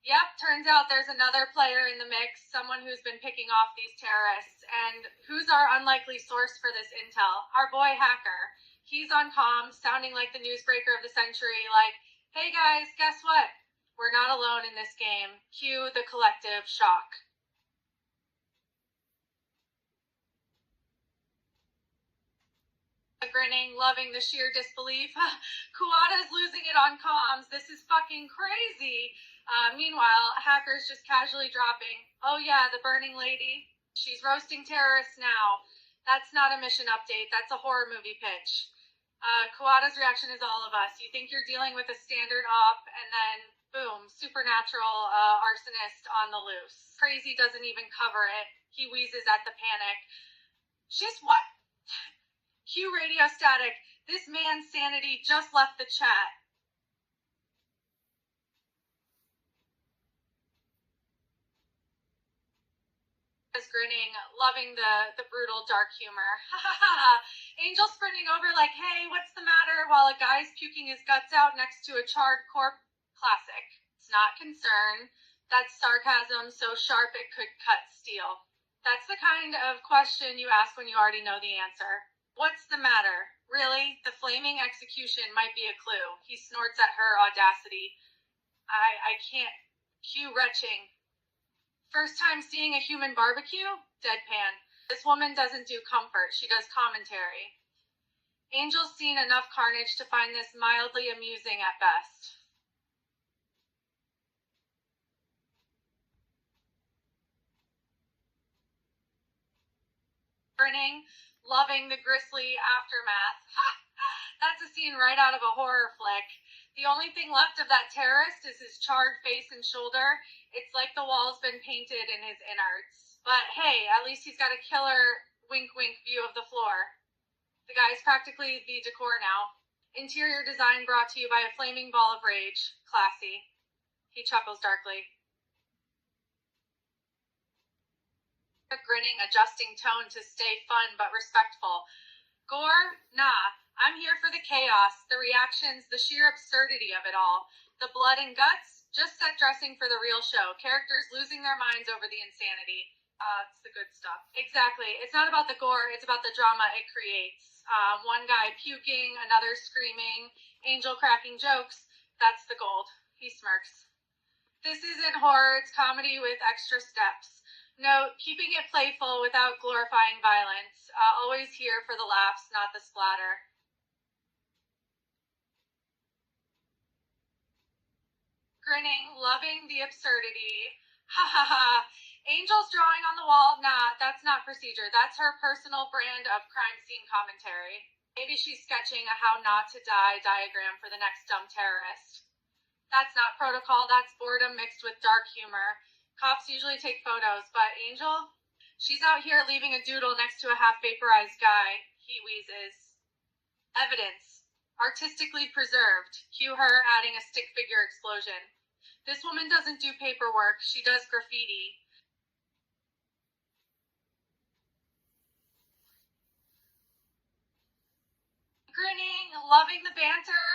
Yep, turns out there's another player in the mix, someone who's been picking off these terrorists. And who's our unlikely source for this intel? Our boy Hacker. He's on comms, sounding like the newsbreaker of the century, like, hey guys, guess what? We're not alone in this game. Cue the collective shock. Grinning, loving the sheer disbelief. Kuwata's losing it on comms. This is fucking crazy. Meanwhile, Hacker's just casually dropping, oh yeah, the burning lady. She's roasting terrorists now. That's not a mission update. That's a horror movie pitch. Kuwata's reaction is all of us. You think you're dealing with a standard op, and then boom, supernatural arsonist on the loose. Crazy doesn't even cover it. He wheezes at the panic. She's what? Cue radio static. This man's sanity just left the chat. Grinning, loving the brutal dark humor. Angel sprinting over like, hey, what's the matter? While a guy's puking his guts out next to a charred corpse. Classic. It's not concern. That's sarcasm so sharp it could cut steel. That's the kind of question you ask when you already know the answer. What's the matter? Really? The flaming execution might be a clue. He snorts at her audacity. I can't. Cue retching. First time seeing a human barbecue? Deadpan. This woman doesn't do comfort. She does commentary. Angel's seen enough carnage to find this mildly amusing at best. Grinning, loving the grisly aftermath. That's a scene right out of a horror flick. The only thing left of that terrorist is his charred face and shoulder. It's like the wall's been painted in his innards. But hey, at least he's got a killer wink-wink view of the floor. The guy's practically the decor now. Interior design brought to you by a flaming ball of rage. Classy. He chuckles darkly. Grinning, adjusting tone to stay fun but respectful. Gore? Nah. I'm here for the chaos, the reactions, the sheer absurdity of it all. The blood and guts? Just set dressing for the real show. Characters losing their minds over the insanity. It's the good stuff. Exactly. It's not about the gore, it's about the drama it creates. One guy puking, another screaming, Angel cracking jokes. That's the gold. He smirks. This isn't horror, it's comedy with extra steps. Note, keeping it playful without glorifying violence. Always here for the laughs, not the splatter. Grinning, loving the absurdity. Ha ha ha. Angel's drawing on the wall. Nah, that's not procedure. That's her personal brand of crime scene commentary. Maybe she's sketching a how not to die diagram for the next dumb terrorist. That's not protocol, that's boredom mixed with dark humor. Cops usually take photos, but Angel? She's out here leaving a doodle next to a half vaporized guy. He wheezes. Evidence. Artistically preserved. Cue her adding a stick figure explosion. This woman doesn't do paperwork, she does graffiti. Grinning, loving the banter.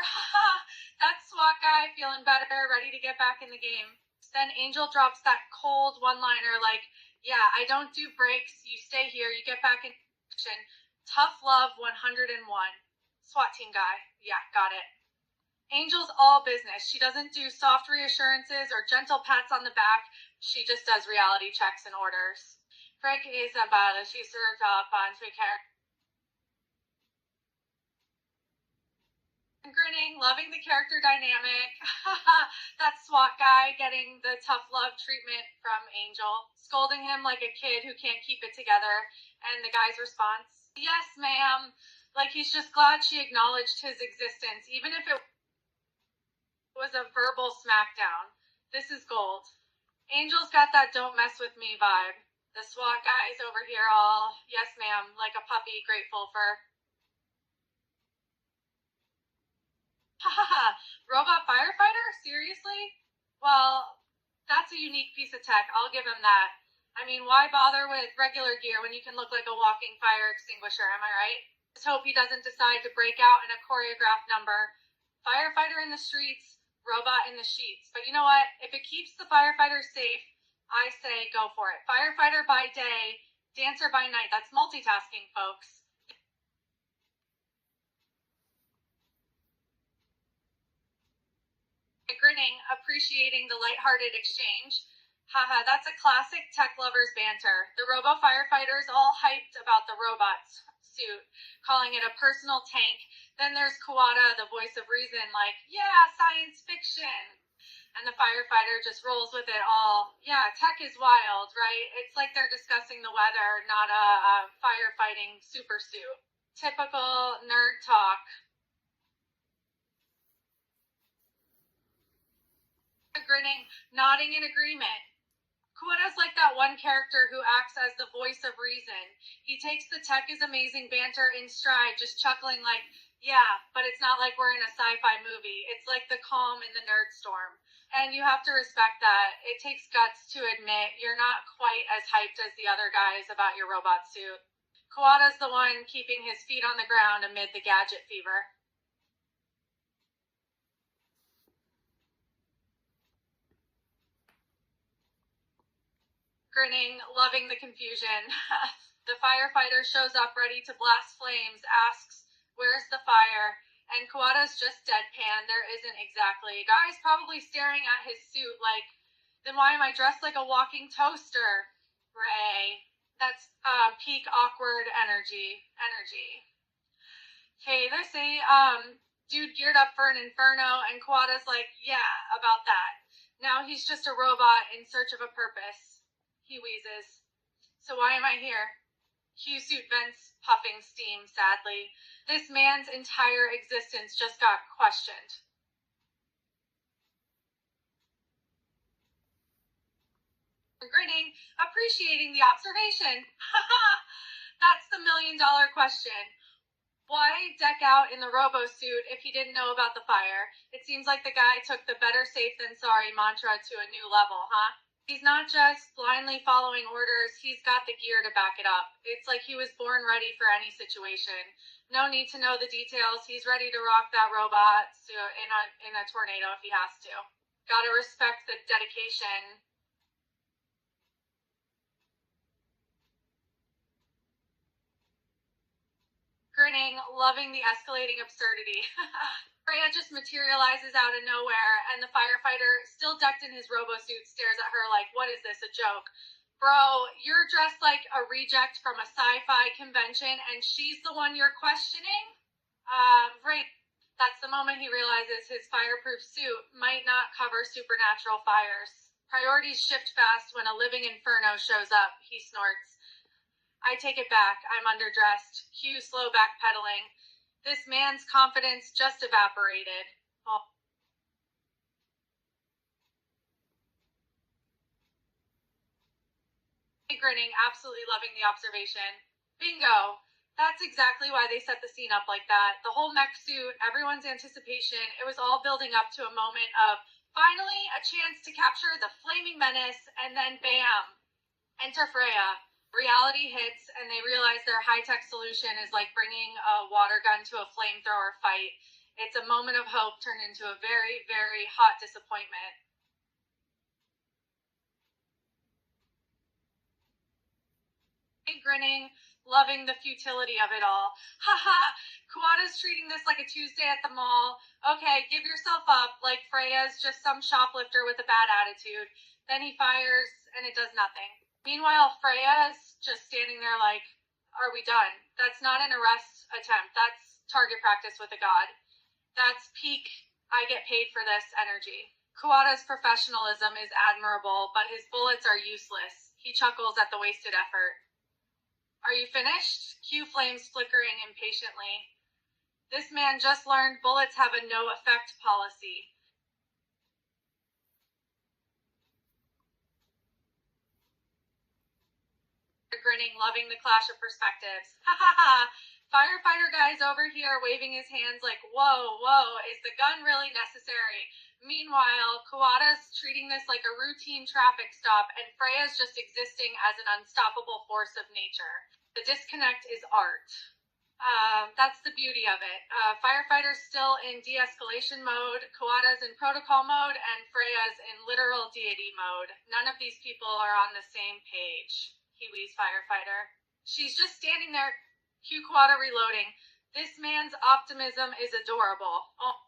That SWAT guy feeling better, ready to get back in the game. Then Angel drops that cold one-liner like, yeah, I don't do breaks, you stay here, you get back in action. Tough love 101. SWAT team guy. Yeah, got it. Angel's all business. She doesn't do soft reassurances or gentle pats on the back. She just does reality checks and orders. Frank Isabella, she served up on care. Grinning, loving the character dynamic. That SWAT guy getting the tough love treatment from Angel, scolding him like a kid who can't keep it together, and the guy's response, yes, ma'am. Like he's just glad she acknowledged his existence, even if it was a verbal smackdown. This is gold. Angel's got that don't mess with me vibe. The SWAT guy's over here all, yes, ma'am, like a puppy grateful for. Haha, robot firefighter? Seriously? Well, that's a unique piece of tech, I'll give him that. I mean, why bother with regular gear when you can look like a walking fire extinguisher, am I right? Just hope he doesn't decide to break out in a choreographed number. Firefighter in the streets, robot in the sheets. But you know what? If it keeps the firefighters safe, I say go for it. Firefighter by day, dancer by night. That's multitasking, folks. Grinning, appreciating the lighthearted exchange. Haha, that's a classic tech lovers banter. The robo firefighters all hyped about the robot suit, calling it a personal tank. Then there's Kuwata, the voice of reason, like, yeah, science fiction. And the firefighter just rolls with it all. Yeah, tech is wild, right? It's like they're discussing the weather, not a firefighting super suit. Typical nerd talk. Grinning, nodding in agreement. Kuwata's like that one character who acts as the voice of reason. He takes the tech is amazing banter in stride, just chuckling like, yeah, but it's not like we're in a sci-fi movie. It's like the calm in the nerd storm. And you have to respect that. It takes guts to admit you're not quite as hyped as the other guys about your robot suit. Kuwata's the one keeping his feet on the ground amid the gadget fever. Grinning, loving the confusion. The firefighter shows up ready to blast flames, asks, where's the fire? And Kuwata's just deadpan. There isn't exactly. Guy's probably staring at his suit like, then why am I dressed like a walking toaster? Ray. That's peak awkward energy. Hey, they say, dude geared up for an inferno, and Kuwata's like, yeah, about that. Now he's just a robot in search of a purpose. He wheezes. So why am I here? Q-suit vents, puffing steam sadly. This man's entire existence just got questioned. Grinning, appreciating the observation. That's the million-dollar question. Why deck out in the robo-suit if he didn't know about the fire? It seems like the guy took the better safe than sorry mantra to a new level, huh? He's not just blindly following orders, he's got the gear to back it up. It's like he was born ready for any situation. No need to know the details, he's ready to rock that robot in a tornado if he has to. Gotta respect the dedication. Grinning, loving the escalating absurdity. Freya just materializes out of nowhere, and the firefighter, still decked in his robo-suit, stares at her like, what is this, a joke? Bro, you're dressed like a reject from a sci-fi convention, and she's the one you're questioning? Right. That's the moment he realizes his fireproof suit might not cover supernatural fires. Priorities shift fast when a living inferno shows up, he snorts. I take it back. I'm underdressed. Cue slow backpedaling. This man's confidence just evaporated. Oh. Grinning, absolutely loving the observation. Bingo! That's exactly why they set the scene up like that. The whole mech suit, everyone's anticipation, it was all building up to a moment of finally a chance to capture the flaming menace, and then bam! Enter Freya. Reality hits, and they realize their high-tech solution is like bringing a water gun to a flamethrower fight. It's a moment of hope turned into a very, very hot disappointment. Grinning, loving the futility of it all. Haha, Kuwata's treating this like a Tuesday at the mall. Okay, give yourself up, like Freya's just some shoplifter with a bad attitude. Then he fires, and it does nothing. Meanwhile, Freya's just standing there like, are we done? That's not an arrest attempt. That's target practice with a god. That's peak, I get paid for this energy. Kuwata's professionalism is admirable, but his bullets are useless. He chuckles at the wasted effort. Are you finished? Cue flames flickering impatiently. This man just learned bullets have a no-effect policy. Grinning, loving the clash of perspectives. Ha ha ha! Firefighter guy's over here waving his hands like, whoa, whoa, is the gun really necessary? Meanwhile, Kuwata's treating this like a routine traffic stop, and Freya's just existing as an unstoppable force of nature. The disconnect is art. That's the beauty of it. Firefighter's still in de-escalation mode, Kuwata's in protocol mode, and Freya's in literal deity mode. None of these people are on the same page. He wheezes firefighter. She's just standing there. Cue Kuwata reloading. This man's optimism is adorable. Oh.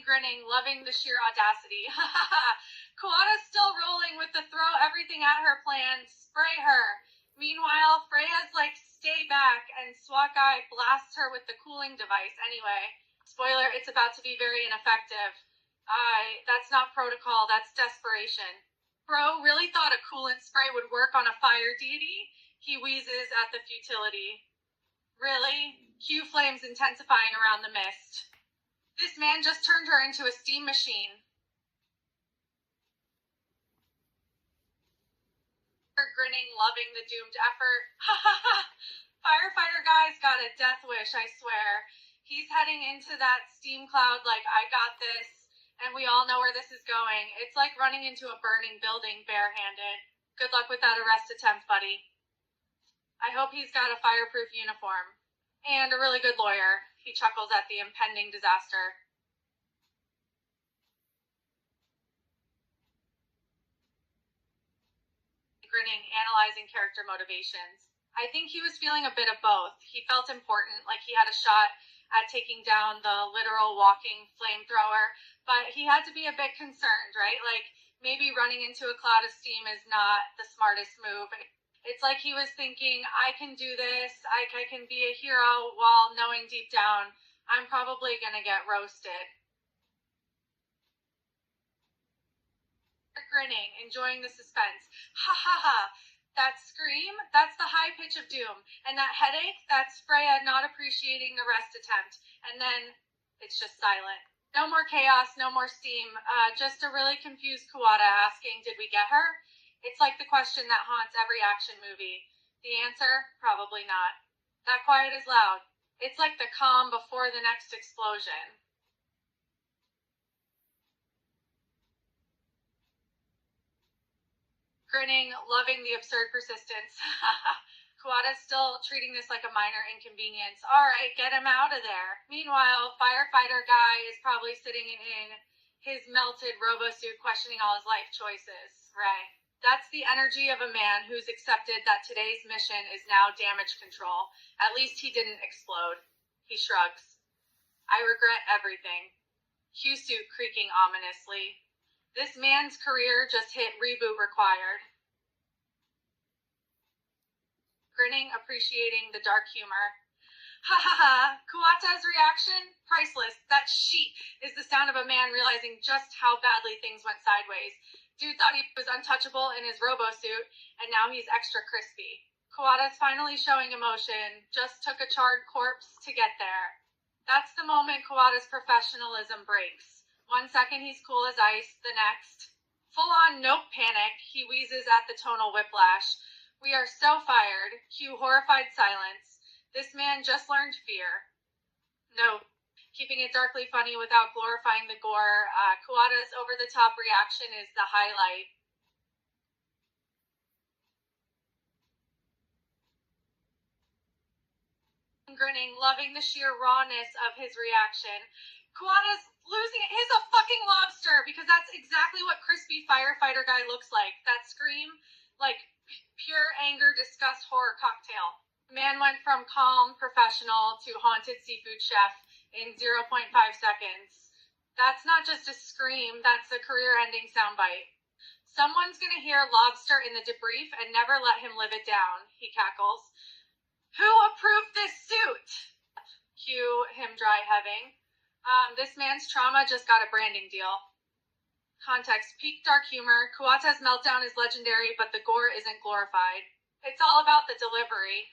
Grinning, loving the sheer audacity. Kuwata's still rolling with the throw everything at her plan. Spray her. Meanwhile, Freya's like, stay back, and SWAT guy blasts her with the cooling device anyway. Spoiler, it's about to be very ineffective. That's not protocol, that's desperation. Bro really thought a coolant spray would work on a fire deity? He wheezes at the futility. Really? Cue flames intensifying around the mist. This man just turned her into a steam machine. Grinning, loving the doomed effort. Ha ha ha! Firefighter guy's got a death wish, I swear. He's heading into that steam cloud like, I got this. And we all know where this is going. It's like running into a burning building barehanded. Good luck with that arrest attempt, buddy. I hope he's got a fireproof uniform. And a really good lawyer. He chuckles at the impending disaster. Grinning, analyzing character motivations. I think he was feeling a bit of both. He felt important, like he had a shot at taking down the literal walking flamethrower, but he had to be a bit concerned, right? Like, maybe running into a cloud of steam is not the smartest move. It's like he was thinking, I can do this, I can be a hero, while knowing deep down, I'm probably gonna get roasted. Grinning, enjoying the suspense. Ha ha ha! That scream, that's the high pitch of doom. And that headache, that's Freya not appreciating the rest attempt. And then it's just silent. No more chaos, no more steam. Just a really confused Kuwata asking, did we get her? It's like the question that haunts every action movie. The answer, probably not. That quiet is loud. It's like the calm before the next explosion. Grinning, loving the absurd persistence. Kuwata's still treating this like a minor inconvenience. Alright, get him out of there. Meanwhile, firefighter guy is probably sitting in his melted robo-suit questioning all his life choices. Right. That's the energy of a man who's accepted that today's mission is now damage control. At least he didn't explode. He shrugs. I regret everything. Q suit creaking ominously. This man's career just hit reboot required. Grinning, appreciating the dark humor. Ha ha ha! Kuwata's reaction? Priceless. That sheet is the sound of a man realizing just how badly things went sideways. Dude thought he was untouchable in his robo-suit, and now he's extra crispy. Kuwata's finally showing emotion. Just took a charred corpse to get there. That's the moment Kuwata's professionalism breaks. 1 second he's cool as ice, the next. Full-on nope panic, he wheezes at the tonal whiplash. We are so fired. Cue horrified silence. This man just learned fear. Note. Keeping it darkly funny without glorifying the gore, Kuwata's over-the-top reaction is the highlight. Grinning, loving the sheer rawness of his reaction. Kuwata's losing it. He's a fucking lobster, because that's exactly what crispy firefighter guy looks like. That scream, like pure anger, disgust, horror cocktail. The man went from calm, professional to haunted seafood chef in 0.5 seconds. That's not just a scream, that's a career-ending soundbite. Someone's gonna hear lobster in the debrief and never let him live it down, he cackles. Who approved this suit? Cue him dry heaving. This man's trauma just got a branding deal. Context, peak dark humor. Kuwata's meltdown is legendary, but the gore isn't glorified. It's all about the delivery.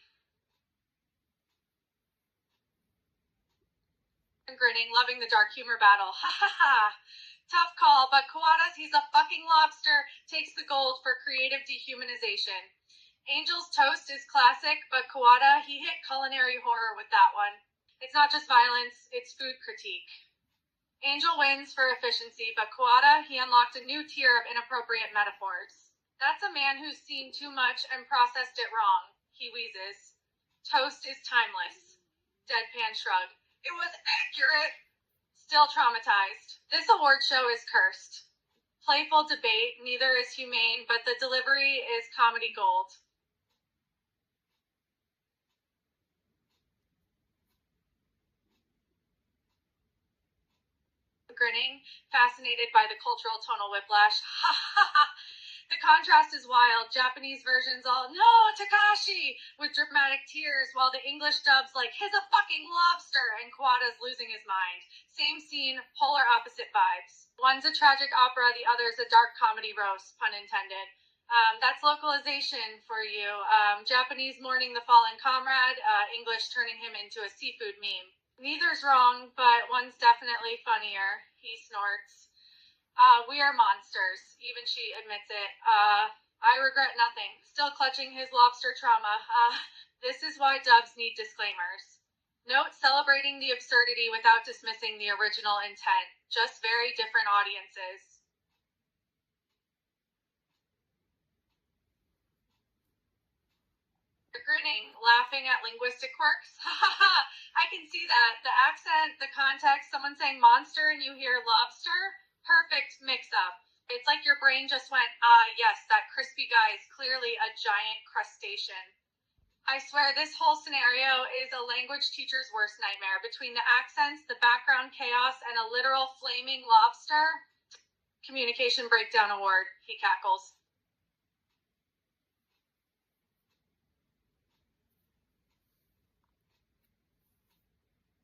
Grinning, loving the dark humor battle. Ha ha ha! Tough call, but Kuwata's he's a fucking lobster takes the gold for creative dehumanization. Angel's Toast is classic, but Kuwata, he hit culinary horror with that one. It's not just violence, it's food critique. Angel wins for efficiency, but Kuwata, he unlocked a new tier of inappropriate metaphors. That's a man who's seen too much and processed it wrong, he wheezes. Toast is timeless. Deadpan shrug. It was accurate. Still traumatized. This award show is cursed. Playful debate, neither is humane, but the delivery is comedy gold. Grinning, fascinated by the cultural tonal whiplash. Ha ha ha! The contrast is wild. Japanese versions all, no, Takashi, with dramatic tears, while the English dub's like, he's a fucking lobster, and Kuwata's losing his mind. Same scene, polar opposite vibes. One's a tragic opera, the other's a dark comedy roast, pun intended. That's localization for you. Japanese mourning the fallen comrade, English turning him into a seafood meme. Neither's wrong, but one's definitely funnier, he snorts. We are monsters. Even she admits it. I regret nothing. Still clutching his lobster trauma. This is why dubs need disclaimers. Note celebrating the absurdity without dismissing the original intent. Just very different audiences. Grinning, laughing at linguistic quirks. Ha ha ha! I can see that. The accent, the context, someone saying monster and you hear lobster. Perfect mix-up. It's like your brain just went, yes, that crispy guy is clearly a giant crustacean. I swear this whole scenario is a language teacher's worst nightmare. Between the accents, the background chaos, and a literal flaming lobster. Communication breakdown award, he cackles.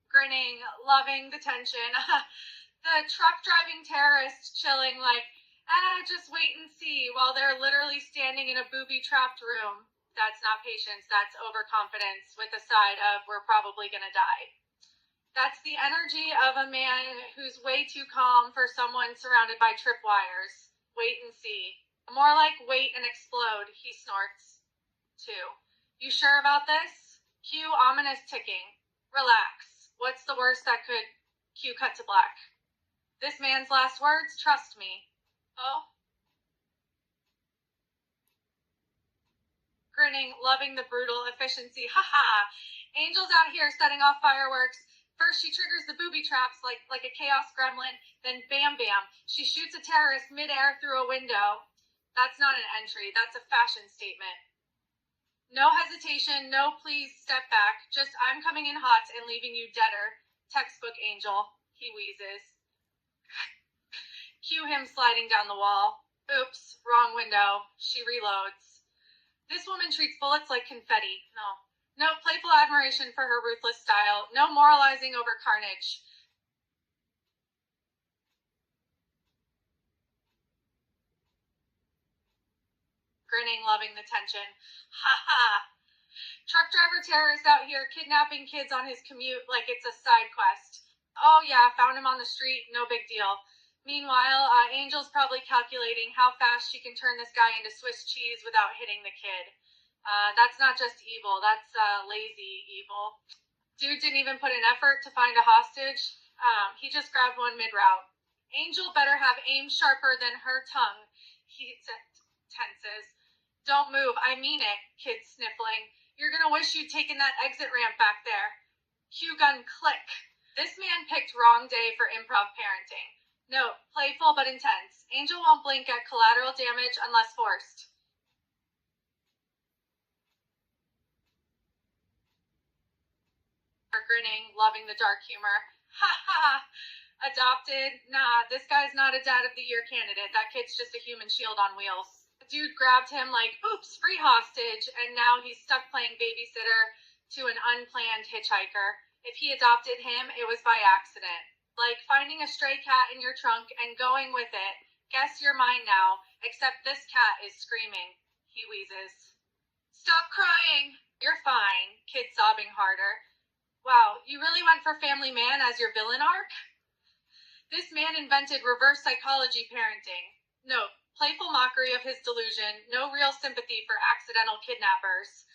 Grinning, loving the tension. The truck driving terrorists chilling like, just wait and see, while they're literally standing in a booby-trapped room. That's not patience, that's overconfidence, with a side of, we're probably gonna die. That's the energy of a man who's way too calm for someone surrounded by tripwires. Wait and see. More like wait and explode, he snorts. 2. You sure about this? Cue ominous ticking. Relax. What's the worst that could... Cue cut to black. This man's last words, trust me. Oh? Grinning, loving the brutal efficiency. Haha! Angel's out here setting off fireworks. First she triggers the booby traps like a chaos gremlin, then bam bam, she shoots a terrorist midair through a window. That's not an entry, that's a fashion statement. No hesitation, no please step back, just I'm coming in hot and leaving you deader. Textbook Angel, he wheezes. Cue him sliding down the wall. Oops, wrong window. She reloads. This woman treats bullets like confetti. No playful admiration for her ruthless style. No moralizing over carnage. Grinning, loving the tension. Ha ha! Truck driver terrorist out here kidnapping kids on his commute like it's a side quest. Oh yeah, found him on the street, no big deal. Meanwhile, Angel's probably calculating how fast she can turn this guy into Swiss cheese without hitting the kid. That's not just evil, that's lazy evil. Dude didn't even put an effort to find a hostage. He just grabbed one mid-route. Angel better have aim sharper than her tongue. He tenses. Don't move, I mean it, kid sniffling. You're gonna wish you'd taken that exit ramp back there. Cue gun click. This man picked wrong day for improv parenting. Note, playful but intense. Angel won't blink at collateral damage unless forced. Grinning, loving the dark humor. Ha ha! Adopted? Nah, this guy's not a Dad of the Year candidate. That kid's just a human shield on wheels. The dude grabbed him like, oops, free hostage, and now he's stuck playing babysitter to an unplanned hitchhiker. If he adopted him, it was by accident. Like finding a stray cat in your trunk and going with it. Guess you're mine now, except this cat is screaming. He wheezes. Stop crying! You're fine, kid sobbing harder. Wow, you really went for Family Man as your villain arc? This man invented reverse psychology parenting. Note, playful mockery of his delusion, no real sympathy for accidental kidnappers.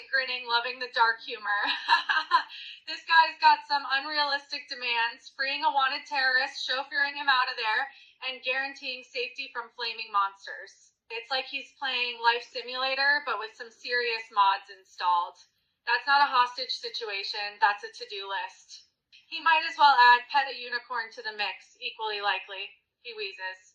Grinning, loving the dark humor. This guy's got some unrealistic demands, freeing a wanted terrorist, chauffeuring him out of there, and guaranteeing safety from flaming monsters. It's like he's playing Life Simulator, but with some serious mods installed. That's not a hostage situation, that's a to-do list. He might as well add pet a unicorn to the mix, equally likely. He wheezes.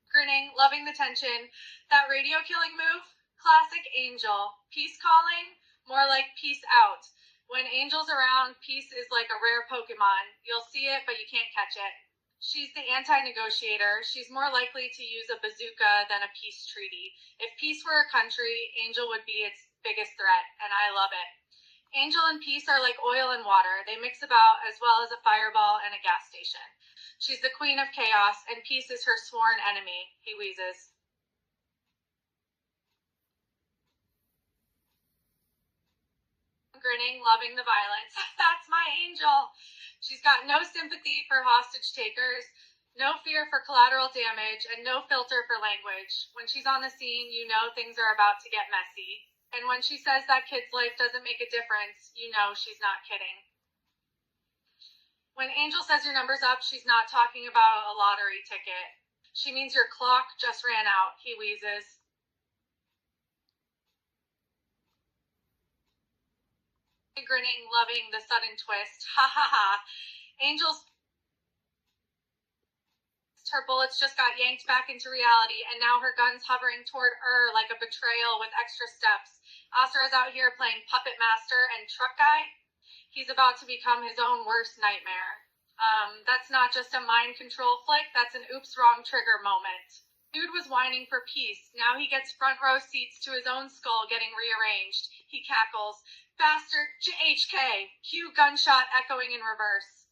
Grinning, loving the tension. That radio killing move? Classic Angel. Peace calling? More like peace out. When Angel's around, peace is like a rare Pokemon. You'll see it, but you can't catch it. She's the anti-negotiator. She's more likely to use a bazooka than a peace treaty. If peace were a country, Angel would be its biggest threat, and I love it. Angel and peace are like oil and water. They mix about as well as a fireball and a gas station. She's the queen of chaos, and peace is her sworn enemy. He wheezes. Grinning, loving the violence. That's my Angel. She's got no sympathy for hostage takers, no fear for collateral damage, and no filter for language. When she's on the scene, you know things are about to get messy. And when she says that kid's life doesn't make a difference, you know she's not kidding. When Angel says your number's up, she's not talking about a lottery ticket. She means your clock just ran out. He wheezes. Grinning, loving the sudden twist. Ha ha ha. Angel's her bullets just got yanked back into reality, and now her gun's hovering toward like a betrayal with extra steps. Asura's out here playing puppet master and truck guy. He's about to become his own worst nightmare. That's not just a mind control flick, that's an oops wrong trigger moment. Dude was whining for peace. Now he gets front row seats to his own skull getting rearranged. He cackles. Bastard, JHK. Cue gunshot echoing in reverse.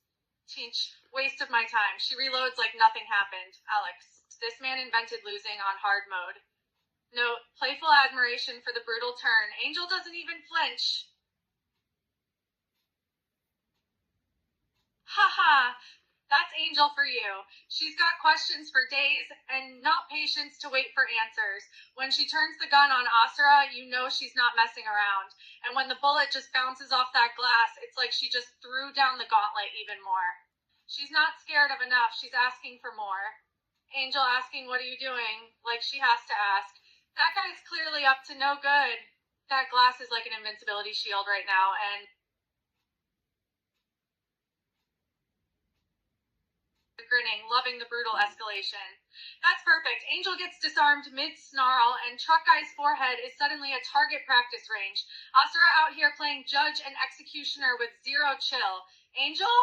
Teach, waste of my time. She reloads like nothing happened. Alex, this man invented losing on hard mode. Note, playful admiration for the brutal turn. Angel doesn't even flinch. Haha, that's Angel for you. She's got questions for days and not patience to wait for answers. When she turns the gun on Asura, you know she's not messing around. And when the bullet just bounces off that glass, it's like she just threw down the gauntlet even more. She's not scared of enough, she's asking for more. Angel asking, what are you doing? Like she has to ask. That guy's clearly up to no good. That glass is like an invincibility shield right now, and Grinning, loving the brutal escalation. That's perfect. Angel gets disarmed mid-snarl, and Truck Guy's forehead is suddenly a target practice range. Asura out here playing judge and executioner with zero chill. Angel?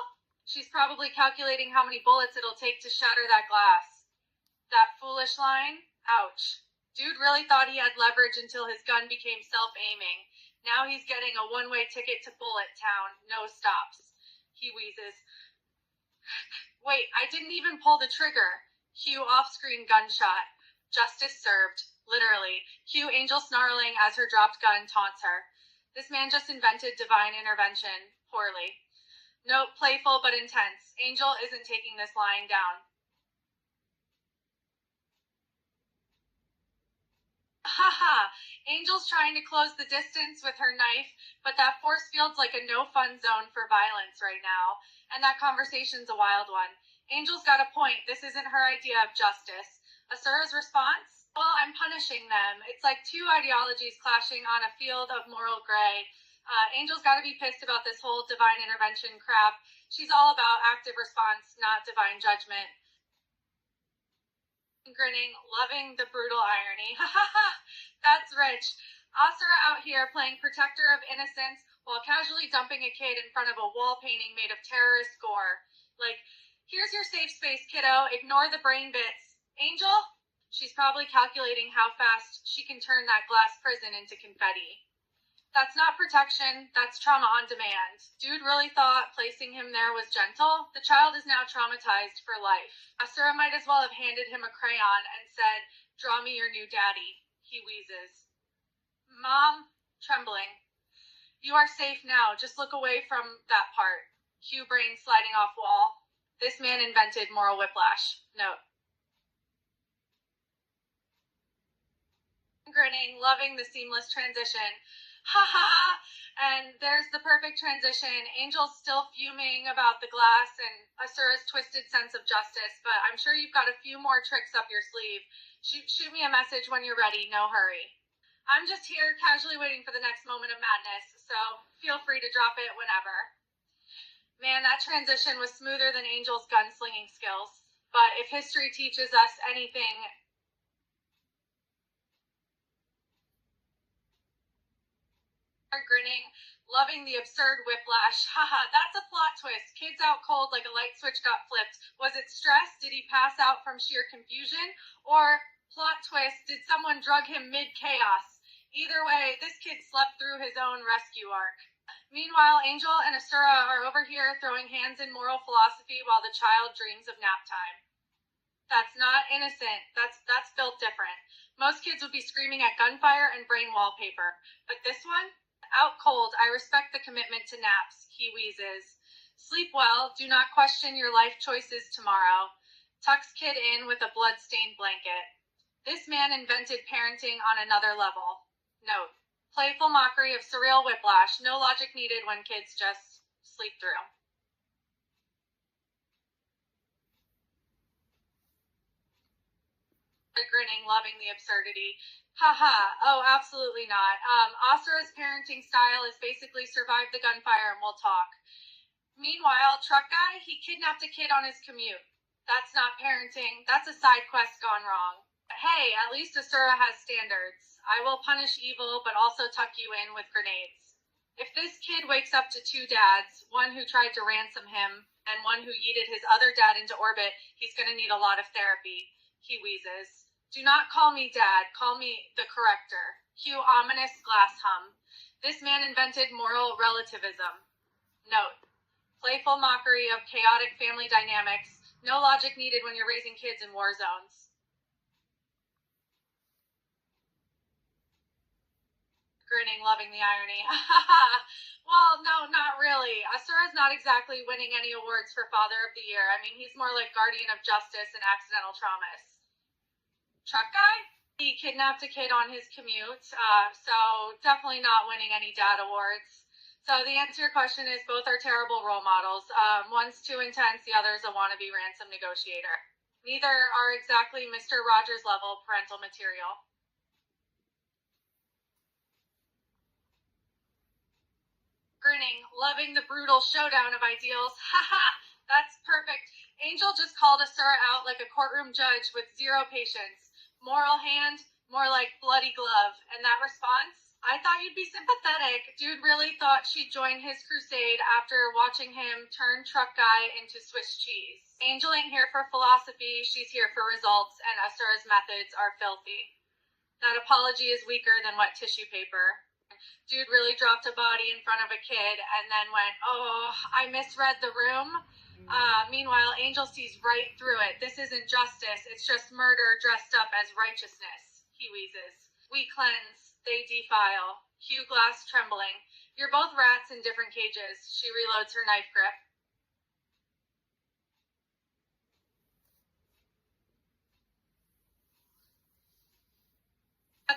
She's probably calculating how many bullets it'll take to shatter that glass. That foolish line? Ouch. Dude really thought he had leverage until his gun became self-aiming. Now he's getting a one-way ticket to Bullet Town. No stops. He wheezes. Wait, I didn't even pull the trigger. Cue off-screen gunshot. Justice served. Literally. Cue Angel snarling as her dropped gun taunts her. This man just invented divine intervention. Poorly. Note, playful but intense. Angel isn't taking this lying down. Haha, Angel's trying to close the distance with her knife, but that force field's like a no-fun zone for violence right now, and that conversation's a wild one. Angel's got a point. This isn't her idea of justice. Asura's response? Well, I'm punishing them. It's like two ideologies clashing on a field of moral gray. Angel's got to be pissed about this whole divine intervention crap. She's all about active response, not divine judgment. Grinning, loving the brutal irony. Ha ha ha! That's rich. Asura out here playing protector of innocence while casually dumping a kid in front of a wall painting made of terrorist gore. Like, here's your safe space, kiddo. Ignore the brain bits. Angel? She's probably calculating how fast she can turn that glass prison into confetti. That's not protection, that's trauma on demand. Dude really thought placing him there was gentle? The child is now traumatized for life. Asura might as well have handed him a crayon and said, "Draw me your new daddy." He wheezes. Mom, trembling. You are safe now, just look away from that part. Cue brain sliding off wall. This man invented moral whiplash. Note. Grinning, loving the seamless transition. Ha ha! And there's the perfect transition. Angel's still fuming about the glass and Asura's twisted sense of justice, but I'm sure you've got a few more tricks up your sleeve. Shoot me a message when you're ready, no hurry. I'm just here casually waiting for the next moment of madness, so feel free to drop it whenever. Man, that transition was smoother than Angel's gunslinging skills. But if history teaches us anything, grinning, loving the absurd whiplash. Haha, that's a plot twist. Kids out cold like a light switch got flipped. Was it stress? Did he pass out from sheer confusion? Or, plot twist, did someone drug him mid-chaos? Either way, this kid slept through his own rescue arc. Meanwhile, Angel and Asura are over here throwing hands in moral philosophy while the child dreams of nap time. That's not innocent. That's built different. Most kids would be screaming at gunfire and brain wallpaper. But this one? Out cold, I respect the commitment to naps, he wheezes. Sleep well, do not question your life choices tomorrow. Tucks kid in with a blood-stained blanket. This man invented parenting on another level. Note, playful mockery of surreal whiplash, no logic needed when kids just sleep through. Grinning, loving the absurdity. Haha, oh, absolutely not. Asura's parenting style is basically survive the gunfire and we'll talk. Meanwhile, Truck Guy, he kidnapped a kid on his commute. That's not parenting, that's a side quest gone wrong. But hey, at least Asura has standards. I will punish evil, but also tuck you in with grenades. If this kid wakes up to two dads, one who tried to ransom him, and one who yeeted his other dad into orbit, he's gonna need a lot of therapy. He wheezes. Do not call me dad, call me the corrector. Cue ominous glass hum. This man invented moral relativism. Note, playful mockery of chaotic family dynamics, no logic needed when you're raising kids in war zones. Grinning, loving the irony. Well, no, not really. Asura's not exactly winning any awards for Father of the Year. I mean, he's more like Guardian of Justice and Accidental Traumas. Truck Guy? He kidnapped a kid on his commute, so definitely not winning any dad awards. So the answer to your question is both are terrible role models. One's too intense, the other's a wannabe ransom negotiator. Neither are exactly Mr. Rogers level parental material. Grinning, loving the brutal showdown of ideals. Haha, that's perfect. Angel just called Asura out like a courtroom judge with zero patience. Moral hand, more like bloody glove. And that response? I thought you'd be sympathetic. Dude really thought she'd join his crusade after watching him turn truck guy into Swiss cheese. Angel ain't here for philosophy, she's here for results, and Asura's methods are filthy. That apology is weaker than wet tissue paper. Dude really dropped a body in front of a kid and then went, oh, I misread the room. Meanwhile, Angel sees right through it. This isn't justice. It's just murder dressed up as righteousness. He wheezes. We cleanse. They defile. Hugh Glass trembling. You're both rats in different cages. She reloads her knife grip.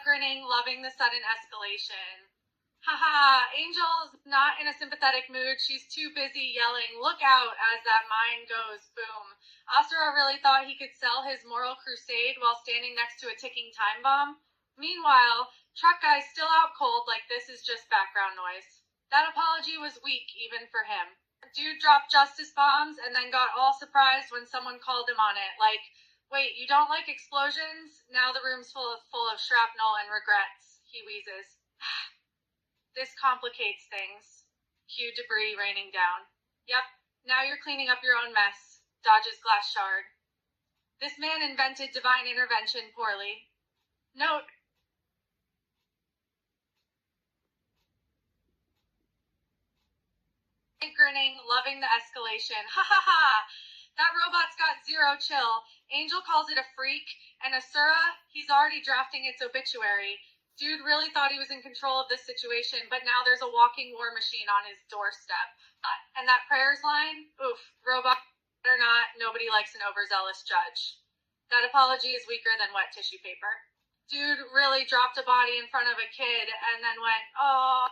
Grinning, loving the sudden escalation. Haha, Angel's not in a sympathetic mood. She's too busy yelling, look out, as that mine goes boom. Asura really thought he could sell his moral crusade while standing next to a ticking time bomb. Meanwhile, truck guy's still out cold like this is just background noise. That apology was weak even for him. Dude dropped justice bombs and then got all surprised when someone called him on it. Like, wait, you don't like explosions? Now the room's full of shrapnel and regrets. He wheezes. This complicates things. Cue debris raining down. Yep, now you're cleaning up your own mess. Dodges glass shard. This man invented divine intervention poorly. Note. Grinning, loving the escalation. Ha ha ha! That robot's got zero chill. Angel calls it a freak, and Asura, he's already drafting its obituary. Dude really thought he was in control of this situation, but now there's a walking war machine on his doorstep. And that prayers line? Oof, robot or not, nobody likes an overzealous judge. That apology is weaker than wet tissue paper. Dude really dropped a body in front of a kid and then went, oh,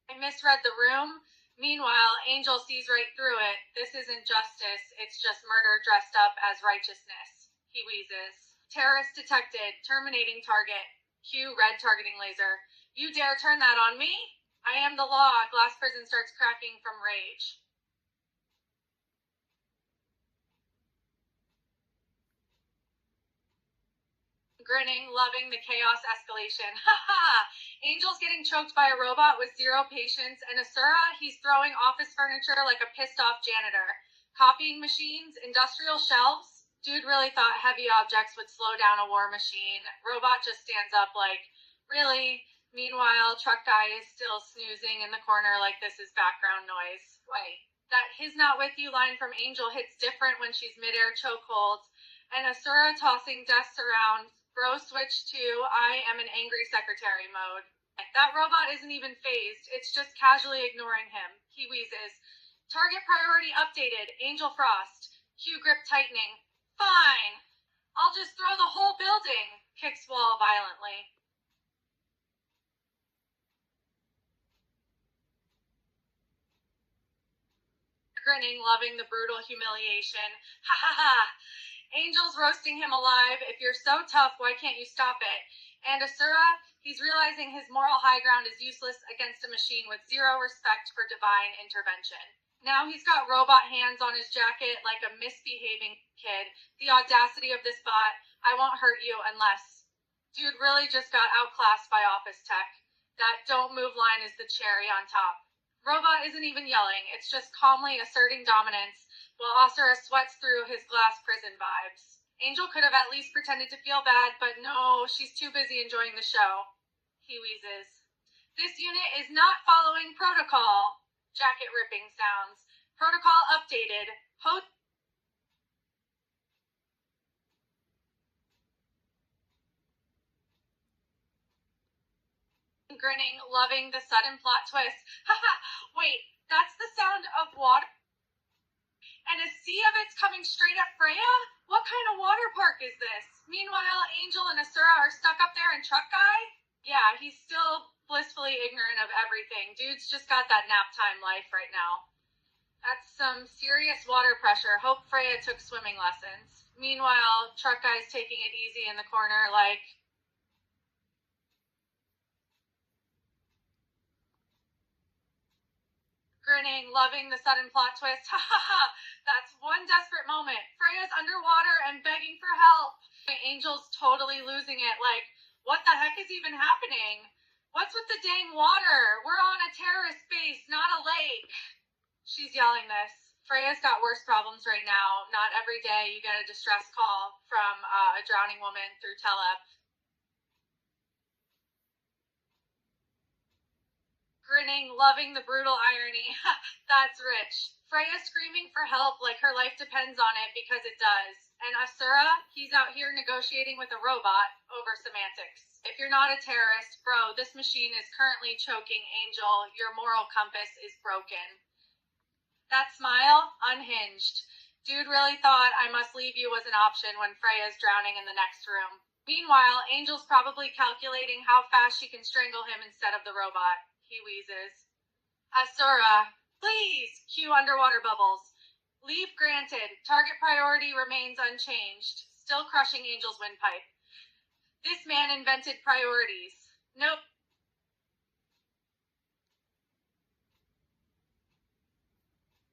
I misread the room. Meanwhile, Angel sees right through it. This isn't justice, it's just murder dressed up as righteousness. He wheezes. Terrorist detected, terminating target. Cue red targeting laser. You dare turn that on me? I am the law. Glass prison starts cracking from rage. Grinning, loving the chaos escalation. Ha ha! Angel's getting choked by a robot with zero patience, and Asura, he's throwing office furniture like a pissed off janitor. Copying machines, industrial shelves. Dude really thought heavy objects would slow down a war machine. Robot just stands up like, really? Meanwhile, truck guy is still snoozing in the corner like this is background noise. Wait, that his not with you line from Angel hits different when she's midair chokeholds, and Asura tossing desks around. Bro switch to I am an angry secretary mode. That robot isn't even phased. It's just casually ignoring him. He wheezes. Target priority updated. Angel Frost. Hugh grip tightening. Fine. I'll just throw the whole building. Kicks wall violently. Grinning, loving the brutal humiliation. Ha ha ha. Angel's roasting him alive. If you're so tough, why can't you stop it? And Asura, he's realizing his moral high ground is useless against a machine with zero respect for divine intervention. Now he's got robot hands on his jacket like a misbehaving kid. The audacity of this bot. I won't hurt you unless... Dude really just got outclassed by office tech. That don't move line is the cherry on top. Robot isn't even yelling. It's just calmly asserting dominance, while Asura sweats through his glass prison vibes. Angel could have at least pretended to feel bad, but no, she's too busy enjoying the show. He wheezes. This unit is not following protocol. Jacket ripping sounds. Protocol updated. Grinning, loving the sudden plot twist. Haha, wait, that's the sound of water? And a sea of it's coming straight at Freya? What kind of water park is this? Meanwhile, Angel and Asura are stuck up there in truck guy? Yeah, he's still blissfully ignorant of everything. Dude's just got that nap time life right now. That's some serious water pressure. Hope Freya took swimming lessons. Meanwhile, truck guy's taking it easy in the corner like... Grinning, loving the sudden plot twist. Ha ha ha! That's one desperate moment. Freya's underwater and begging for help. Angel's totally losing it. Like, what the heck is even happening? What's with the dang water? We're on a terrorist base, not a lake. She's yelling this. Freya's got worse problems right now. Not every day you get a distress call from a drowning woman through telep. Grinning, loving the brutal irony. That's rich. Freya screaming for help like her life depends on it because it does. And Asura, he's out here negotiating with a robot over semantics. If you're not a terrorist, bro, this machine is currently choking Angel. Your moral compass is broken. That smile, unhinged. Dude really thought I must leave you was an option when Freya's drowning in the next room. Meanwhile, Angel's probably calculating how fast she can strangle him instead of the robot. He wheezes. Asura, please! Cue underwater bubbles. Leave granted. Target priority remains unchanged. Still crushing Angel's windpipe. This man invented priorities. Nope.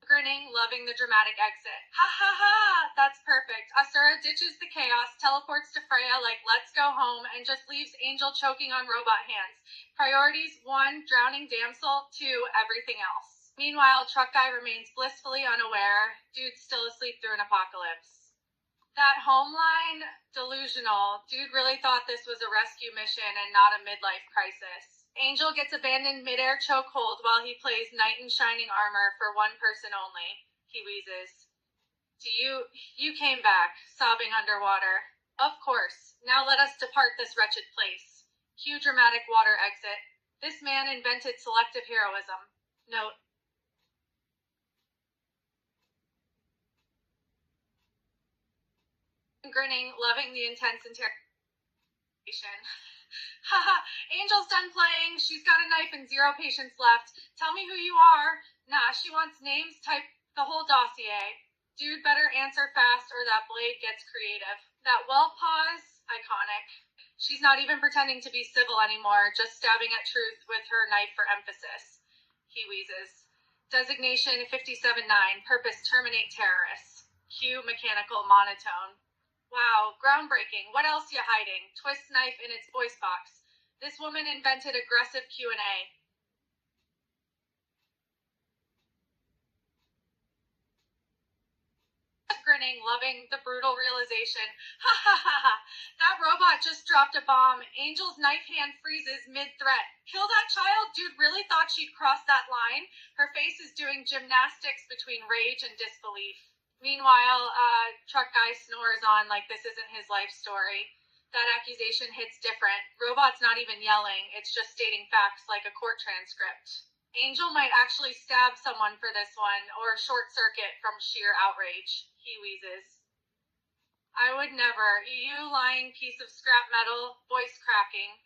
Grinning, loving the dramatic exit. Ha ha ha! That's perfect. Asura ditches the chaos, teleports to Freya like let's go home, and just leaves Angel choking on robot hands. Priorities: 1, drowning damsel, 2, everything else. Meanwhile, truck guy remains blissfully unaware. Dude's still asleep through an apocalypse. That home line, delusional. Dude really thought this was a rescue mission and not a midlife crisis. Angel gets abandoned midair chokehold while he plays knight in shining armor for one person only. He wheezes. You came back, sobbing underwater. Of course. Now let us depart this wretched place. Cue dramatic water exit. This man invented selective heroism. Note. Grinning, loving the intense interrogation. Haha, Angel's done playing. She's got a knife and 0 patients left. Tell me who you are. Nah, she wants names. Type the whole dossier. Dude better answer fast or that blade gets creative. That well pause, iconic. She's not even pretending to be civil anymore, just stabbing at truth with her knife for emphasis. He wheezes. Designation 57-9. Purpose terminate terrorists. Cue mechanical monotone. Wow, groundbreaking. What else you hiding? Twist knife in its voice box. This woman invented aggressive Q&A. Grinning, loving the brutal realization. Ha ha ha ha! That robot just dropped a bomb. Angel's knife hand freezes mid-threat. Kill that child? Dude really thought she'd cross that line? Her face is doing gymnastics between rage and disbelief. Meanwhile, truck guy snores on like this isn't his life story. That accusation hits different. Robot's not even yelling. It's just stating facts like a court transcript. Angel might actually stab someone for this one, or short circuit from sheer outrage. He wheezes. I would never. You lying piece of scrap metal. Voice cracking.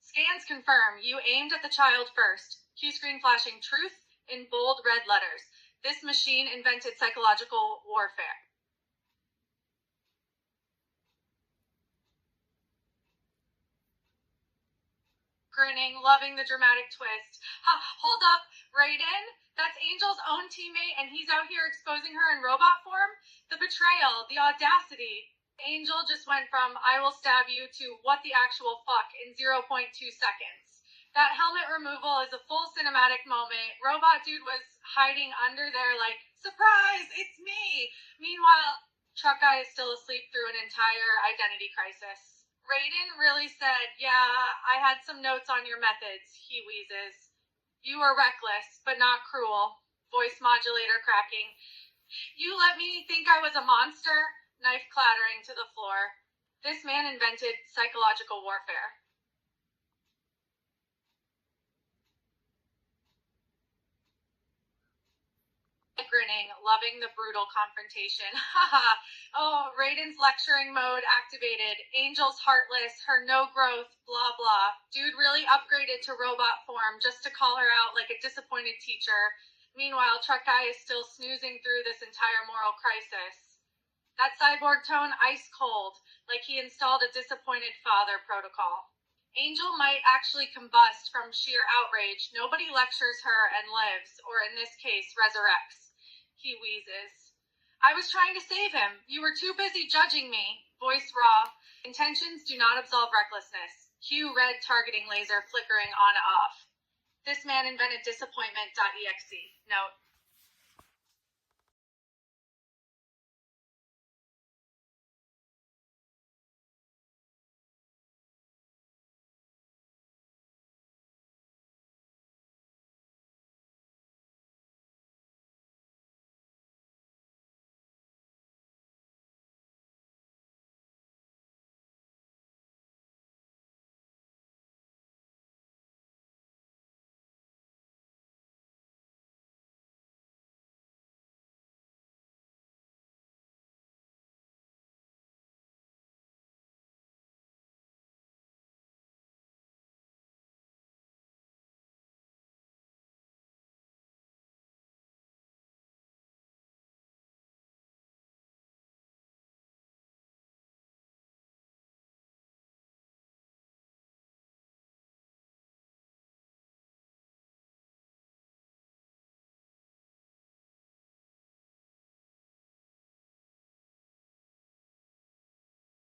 Scans confirm. You aimed at the child first. Cue screen flashing truth in bold red letters. This machine invented psychological warfare. Grinning, loving the dramatic twist. Hold up, Raiden? That's Angel's own teammate and he's out here exposing her in robot form? The betrayal, the audacity. Angel just went from I will stab you to what the actual fuck in 0.2 seconds. That helmet removal is a full cinematic moment. Robot dude was hiding under there like, surprise, it's me! Meanwhile, truck guy is still asleep through an entire identity crisis. Raiden really said, yeah, I had some notes on your methods, he wheezes. You were reckless, but not cruel. Voice modulator cracking. You let me think I was a monster? Knife clattering to the floor. This man invented psychological warfare. Grinning, loving the brutal confrontation. Haha. Oh, Raiden's lecturing mode activated. Angel's heartless, her no growth, blah blah. Dude really upgraded to robot form just to call her out like a disappointed teacher. Meanwhile, truck guy is still snoozing through this entire moral crisis. That cyborg tone ice cold, like he installed a disappointed father protocol. Angel might actually combust from sheer outrage. Nobody lectures her and lives, or in this case, resurrects. He wheezes. I was trying to save him. You were too busy judging me. Voice raw. Intentions do not absolve recklessness. Cue red targeting laser flickering on off. This man invented disappointment.exe. Note,